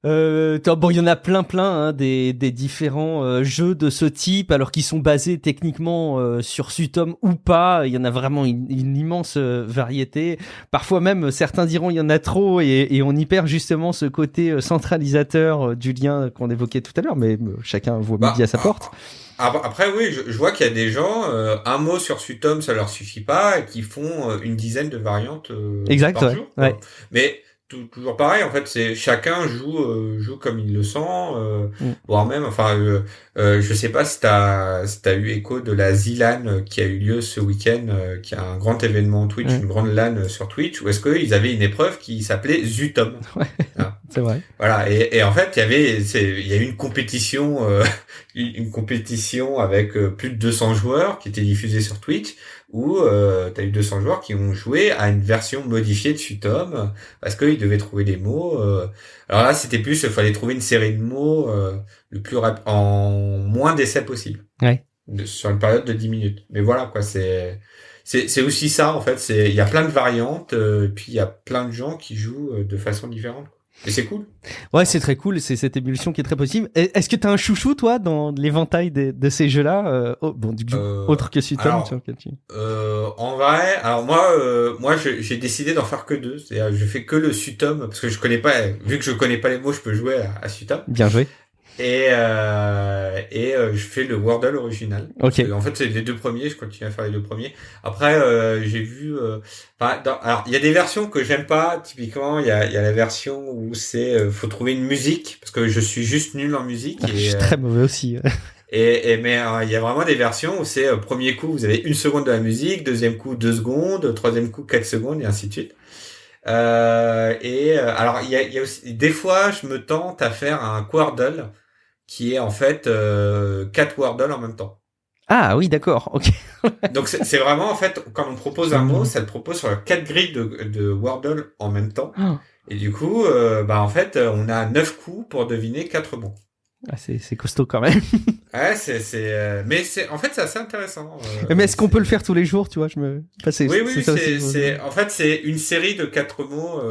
Bon, il y en a plein, hein, des différents jeux de ce type, alors qu'ils sont basés techniquement sur Sutom ou pas. Il y en a vraiment une immense variété. Parfois même, certains diront il y en a trop et on y perd justement ce côté centralisateur du lien qu'on évoquait tout à l'heure. Mais chacun voit midi à sa porte. Après, oui, je vois qu'il y a des gens, un mot sur Sutom, ça leur suffit pas, et qui font une dizaine de variantes exact, par ouais, jour. Ouais. Mais toujours pareil, en fait, c'est chacun joue comme il le sent, voire même, enfin, je sais pas si t'as eu écho de la ZLAN qui a eu lieu ce week-end, qui a un grand événement Twitch, une grande LAN sur Twitch, où est-ce qu'ils avaient une épreuve qui s'appelait Zutom. Ouais. Voilà. C'est vrai. Voilà. Et en fait, il y a eu une compétition avec plus de 200 joueurs qui était diffusée sur Twitch, où t'as eu 200 joueurs qui ont joué à une version modifiée de Sutom parce qu'ils devaient trouver des mots. Alors là, c'était plus, il fallait trouver une série de mots en moins d'essais possible. Ouais. Sur une période de 10 minutes. Mais voilà, quoi, c'est aussi ça, en fait. Il y a plein de variantes, et puis il y a plein de gens qui jouent de façon différente. Et c'est cool. Ouais, c'est très cool. C'est cette émulsion qui est très possible. Est-ce que t'as un chouchou, toi, dans l'éventail de ces jeux-là, autre que Sutom, en vrai, alors moi, j'ai décidé d'en faire que 2. C'est-à-dire, je fais que le Sutom, parce que vu que je connais pas les mots, je peux jouer à Sutom. Bien joué. Et je fais le Wordle original. Ok. En fait, c'est les 2 premiers. Je continue à faire les 2 premiers. Après, j'ai vu. Alors, il y a des versions que j'aime pas. Typiquement, il y a la version où faut trouver une musique parce que je suis juste nul en musique. Je suis très mauvais aussi. Mais il y a vraiment des versions où c'est premier coup vous avez 1 seconde de la musique, deuxième coup 2 secondes, troisième coup 4 secondes et ainsi de suite. Alors il y a aussi des fois je me tente à faire un Quordle qui est en fait 4 Wordle en même temps. Ah oui, d'accord, ok. Donc c'est vraiment en fait quand on propose un mot, ça te propose sur 4 grilles de Wordle en même temps. Oh. Et du coup, en fait, on a 9 coups pour deviner 4 mots. Ah, c'est costaud quand même. Ouais, mais en fait c'est assez intéressant. Mais est-ce qu'on peut le faire tous les jours, tu vois, Oui, en fait c'est une série de 4 mots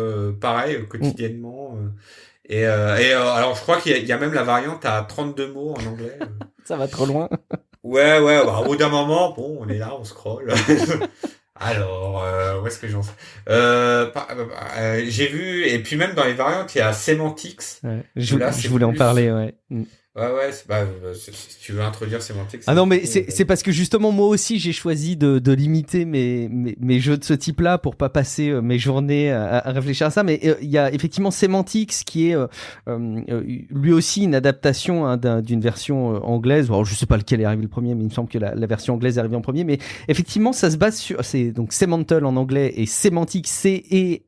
pareil quotidiennement. Alors je crois qu'il y a même la variante à 32 mots en anglais. Ça va trop loin. Ouais, au bout d'un moment, bon, on est là, on scrolle. Alors, où est-ce que j'en sais j'ai vu, et puis même dans les variantes, il y a Semantics. Ouais, je voulais en parler, ouais. Ouais, si tu veux introduire Semantics. Ah non, mais c'est parce que justement, moi aussi, j'ai choisi de limiter mes jeux de ce type-là pour pas passer mes journées à réfléchir à ça. Mais il y a effectivement Semantics qui est lui aussi une adaptation d'une version anglaise. Alors, je sais pas lequel est arrivé le premier, mais il me semble que la version anglaise est arrivée en premier. Mais effectivement, ça se base c'est donc Semantle en anglais et Semantics, Cemantix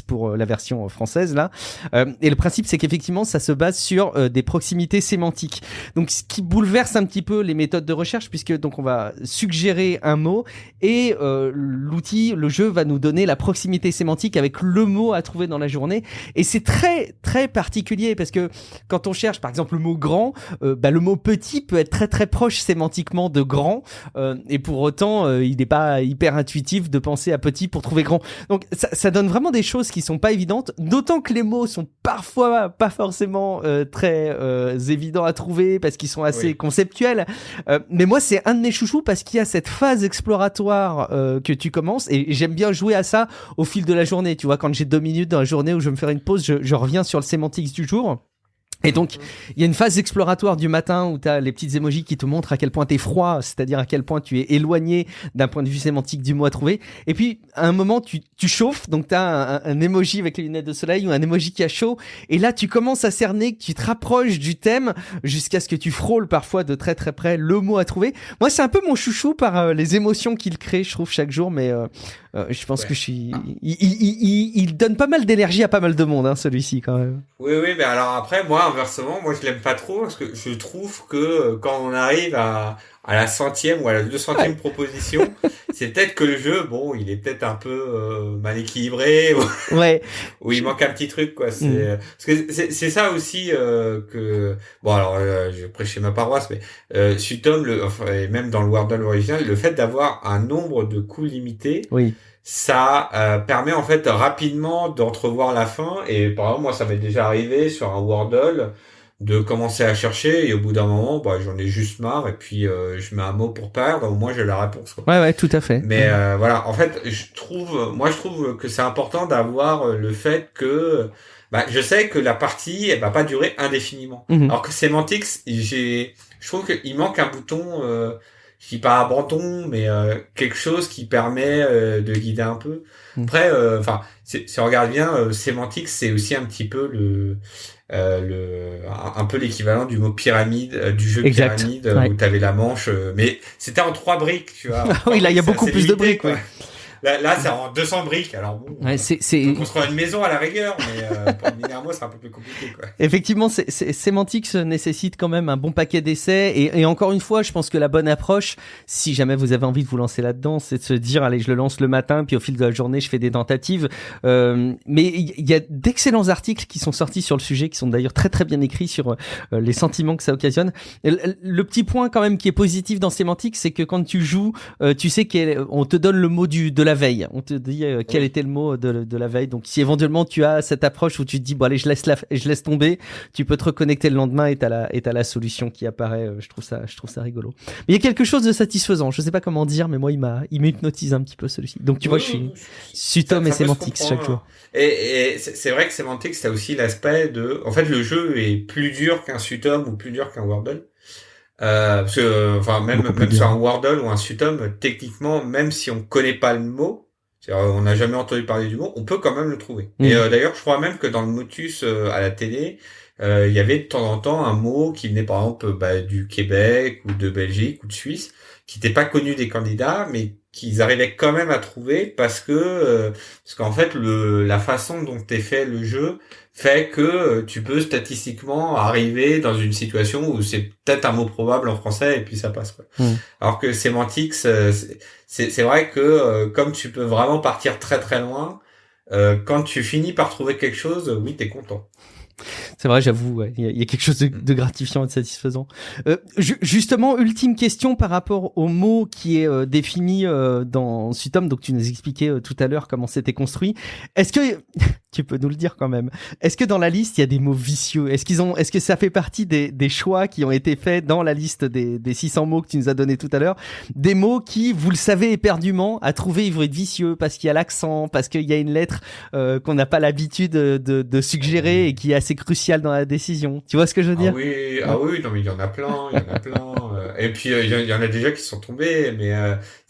pour la version française là. Et le principe, c'est qu'effectivement, ça se base sur des proximités sémantiques. Donc, ce qui bouleverse un petit peu les méthodes de recherche, puisque donc on va suggérer un mot et le jeu va nous donner la proximité sémantique avec le mot à trouver dans la journée. Et c'est très très particulier parce que quand on cherche, par exemple, le mot grand, le mot petit peut être très très proche sémantiquement de grand, et pour autant, il n'est pas hyper intuitif de penser à petit pour trouver grand. Donc, ça donne vraiment des choses qui sont pas évidentes, d'autant que les mots sont parfois pas forcément très évidents à trouver parce qu'ils sont assez conceptuels. Mais moi, c'est un de mes chouchous parce qu'il y a cette phase exploratoire que tu commences et j'aime bien jouer à ça au fil de la journée. Tu vois, quand j'ai 2 minutes dans la journée où je vais me faire une pause, je reviens sur le sémantics du jour. Et donc, il y a une phase exploratoire du matin où tu as les petites émojis qui te montrent à quel point tu es froid, c'est-à-dire à quel point tu es éloigné d'un point de vue sémantique du mot à trouver. Et puis, à un moment, tu chauffes, donc tu as un émoji avec les lunettes de soleil ou un émoji qui a chaud. Et là, tu commences à cerner, que tu te rapproches du thème jusqu'à ce que tu frôles parfois de très très près le mot à trouver. Moi, c'est un peu mon chouchou par les émotions qu'il crée, je trouve, chaque jour. Mais je pense que il donne pas mal d'énergie à pas mal de monde, hein, celui-ci, quand même. Oui, mais alors après, inversement, moi je l'aime pas trop parce que je trouve que quand on arrive à la 100e ou à la 200e proposition, c'est peut-être que le jeu, bon, il est peut-être un peu mal équilibré ou il manque un petit truc, quoi. Parce que c'est ça aussi que bon, alors je prêche ma paroisse, mais Sutom, et même dans le Wordle original, le fait d'avoir un nombre de coups limité. Oui. Ça permet en fait rapidement d'entrevoir la fin et par exemple moi ça m'est déjà arrivé sur un Wordle de commencer à chercher et au bout d'un moment j'en ai juste marre et puis je mets un mot pour perdre, au moins j'ai la réponse, quoi. Ouais, tout à fait. Mais voilà, en fait je trouve que c'est important d'avoir le fait que je sais que la partie elle va pas durer indéfiniment. Alors que Semantics, je trouve qu'il manque un bouton, je dis pas abandon, mais quelque chose qui permet de guider un peu. Après, si on regarde bien, Semantics, c'est aussi un petit peu un peu l'équivalent du mot pyramide, du jeu exact. Pyramide, où t'avais la manche, mais c'était en 3 briques, tu vois. Oui, là, il y a beaucoup plus de briques, ouais. Là, c'est en 200 briques. Alors bon, Ouais, on peut construire une maison à la rigueur, mais pour miner un mot, c'est un peu plus compliqué, quoi. Effectivement, Semantics nécessite quand même un bon paquet d'essais. Et encore une fois, je pense que la bonne approche, si jamais vous avez envie de vous lancer là-dedans, c'est de se dire, allez, je le lance le matin, puis au fil de la journée, je fais des tentatives. Mais il y a d'excellents articles qui sont sortis sur le sujet, qui sont d'ailleurs très très bien écrits sur les sentiments que ça occasionne. Le petit point quand même qui est positif dans Semantics, c'est que quand tu joues, tu sais qu'on te donne le mot de la veille. On te dit quel était le mot de la veille. Donc si éventuellement tu as cette approche où tu te dis, bon allez, je laisse tomber, tu peux te reconnecter le lendemain et t'as la solution qui apparaît. Je trouve ça rigolo. Mais il y a quelque chose de satisfaisant. Je sais pas comment dire, mais moi il m'hypnotise un petit peu celui-ci. Donc tu vois, je suis Sutom et Semantics chaque jour. Et c'est vrai que Semantics, t'as aussi l'aspect de, en fait, le jeu est plus dur qu'un Sutom ou plus dur qu'un Wordle. Parce que, enfin, même sur un Wordle ou un Sutom, techniquement, même si on connaît pas le mot, c'est-à-dire, on n'a jamais entendu parler du mot, on peut quand même le trouver. Et d'ailleurs, je crois même que dans le Motus à la télé, il y avait de temps en temps un mot qui venait par exemple du Québec ou de Belgique ou de Suisse, qui n'était pas connu des candidats, mais qu'ils arrivaient quand même à trouver parce qu'en fait la façon dont est fait le jeu fait que tu peux statistiquement arriver dans une situation où c'est peut-être un mot probable en français et puis ça passe, quoi. Alors que Semantics, c'est vrai que comme tu peux vraiment partir très très loin, quand tu finis par trouver quelque chose, oui, t'es content. C'est vrai, j'avoue, ouais, il y a quelque chose de gratifiant et de satisfaisant. Justement, ultime question par rapport au mot qui est défini dans Sutom. Donc tu nous expliquais tout à l'heure comment c'était construit. Est-ce que tu peux nous le dire quand même? Est-ce que dans la liste il y a des mots vicieux? Est-ce que ça fait partie des choix qui ont été faits dans la liste des 600 mots que tu nous as donné tout à l'heure? Des mots qui, vous le savez éperdument, à trouver ils vont être vicieux parce qu'il y a l'accent, parce qu'il y a une lettre qu'on n'a pas l'habitude de suggérer et qui est assez cruciale dans la décision. Tu vois ce que je veux dire? Ah oui, non mais il y en a plein. Et puis il y en a déjà qui sont tombés, mais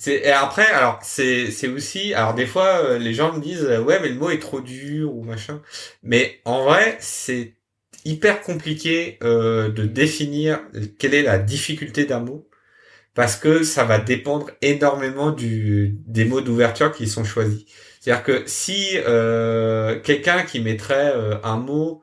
et après alors c'est aussi, alors des fois les gens me disent ouais mais le mot est trop dur ou machin, mais en vrai c'est hyper compliqué de définir quelle est la difficulté d'un mot, parce que ça va dépendre énormément des mots d'ouverture qui sont choisis. C'est-à-dire que si quelqu'un qui mettrait un mot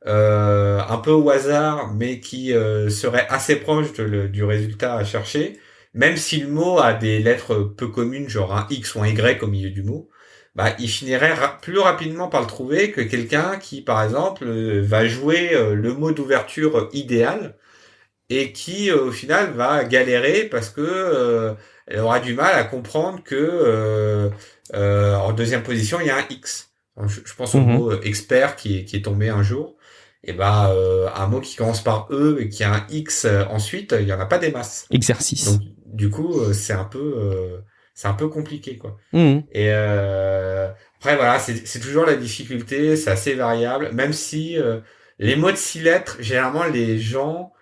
un peu au hasard, mais qui serait assez proche du résultat à chercher, même si le mot a des lettres peu communes, genre un X ou un Y au milieu du mot, bah il finirait plus rapidement par le trouver que quelqu'un qui, par exemple, va jouer le mot d'ouverture idéal et qui, au final, va galérer parce que elle aura du mal à comprendre que en deuxième position, il y a un X. Je pense au mot expert qui est tombé un jour. Et un mot qui commence par E et qui a un X ensuite, il y en a pas des masses. Exercice. Donc du coup, c'est un peu compliqué, quoi. Et après voilà, c'est toujours la difficulté, c'est assez variable, même si les mots de 6 lettres, généralement les gens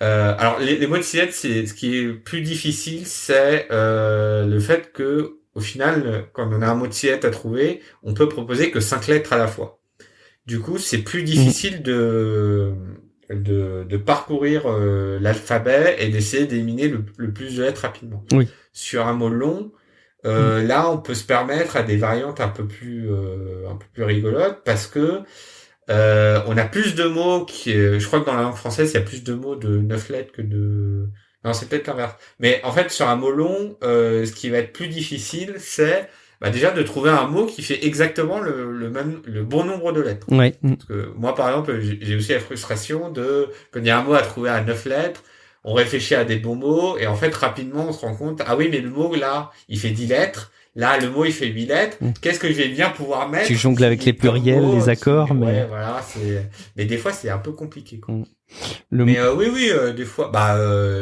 alors les mots de 6 lettres, c'est ce qui est plus difficile, c'est le fait que au final, quand on a un mot de 6 lettres à trouver, on peut proposer que 5 lettres à la fois. Du coup, c'est plus difficile de parcourir l'alphabet et d'essayer d'éliminer le plus de lettres rapidement. Oui. Sur un mot long, là, on peut se permettre à des variantes un peu plus rigolotes parce que on a plus de mots je crois que dans la langue française, il y a plus de mots de 9 lettres que de... Non, c'est peut-être l'inverse. Mais en fait, sur un mot long, ce qui va être plus difficile, c'est déjà de trouver un mot qui fait exactement le bon nombre de lettres. Ouais. Parce que moi, par exemple, j'ai aussi la frustration quand il y a un mot à trouver à 9 lettres, on réfléchit à des bons mots, et en fait, rapidement, on se rend compte, ah oui, mais le mot, là, il fait 10 lettres, là, le mot, il fait 8 lettres, qu'est-ce que je vais bien pouvoir mettre? Tu jongles avec les pluriels, les accords, mais... Ouais, voilà, mais des fois, c'est un peu compliqué, quoi. Oui, des fois,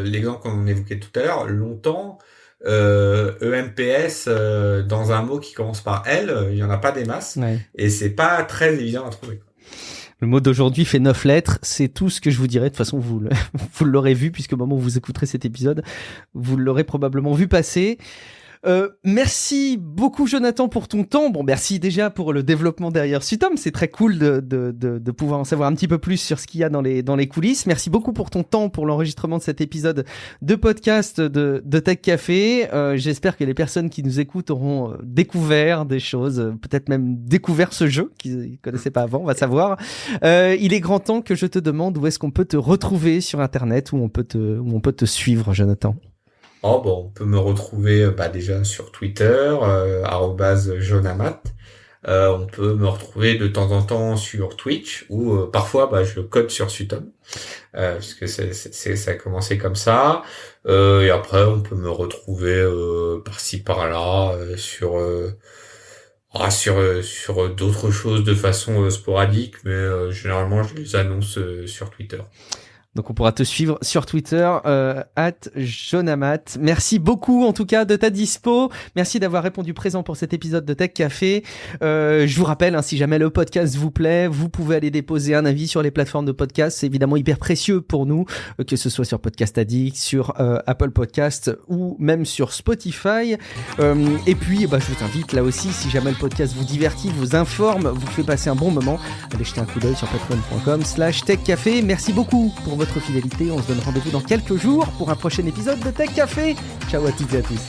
l'exemple qu'on évoquait tout à l'heure, longtemps, EMPS dans un mot qui commence par L, il y en a pas des masses, et c'est pas très évident à trouver. Le mot d'aujourd'hui fait 9 lettres, c'est tout ce que je vous dirai. De toute façon, vous l'aurez vu, puisque au moment où vous écouterez cet épisode, vous l'aurez probablement vu passer. Merci beaucoup Jonathan pour ton temps. Bon, merci déjà pour le développement derrière Sutom. C'est très cool de pouvoir en savoir un petit peu plus sur ce qu'il y a dans les coulisses. Merci beaucoup pour ton temps pour l'enregistrement de cet épisode de podcast de Tech Café. J'espère que les personnes qui nous écoutent auront découvert des choses, peut-être même découvert ce jeu qu'ils ne connaissaient pas avant, on va savoir. Il est grand temps que je te demande où est-ce qu'on peut te retrouver sur Internet, où on peut te suivre, Jonathan. Oh, bon, on peut me retrouver déjà sur Twitter, @jonamat. On peut me retrouver de temps en temps sur Twitch où parfois je code sur Sutom, puisque ça a commencé comme ça. Et après on peut me retrouver par-ci par-là sur d'autres choses de façon sporadique, mais généralement je les annonce sur Twitter. Donc on pourra te suivre sur Twitter, @jonamat. Merci beaucoup en tout cas de ta dispo. Merci d'avoir répondu présent pour cet épisode de Tech Café. Je vous rappelle, si jamais le podcast vous plaît, vous pouvez aller déposer un avis sur les plateformes de podcast. C'est évidemment hyper précieux pour nous, que ce soit sur Podcast Addict, sur Apple Podcast ou même sur Spotify. Et puis, je vous invite là aussi, si jamais le podcast vous divertit, vous informe, vous fait passer un bon moment, allez jeter un coup d'œil sur patreon.com/techcafé. Merci beaucoup pour votre fidélité. On se donne rendez-vous dans quelques jours pour un prochain épisode de Tech Café. Ciao à toutes et à tous.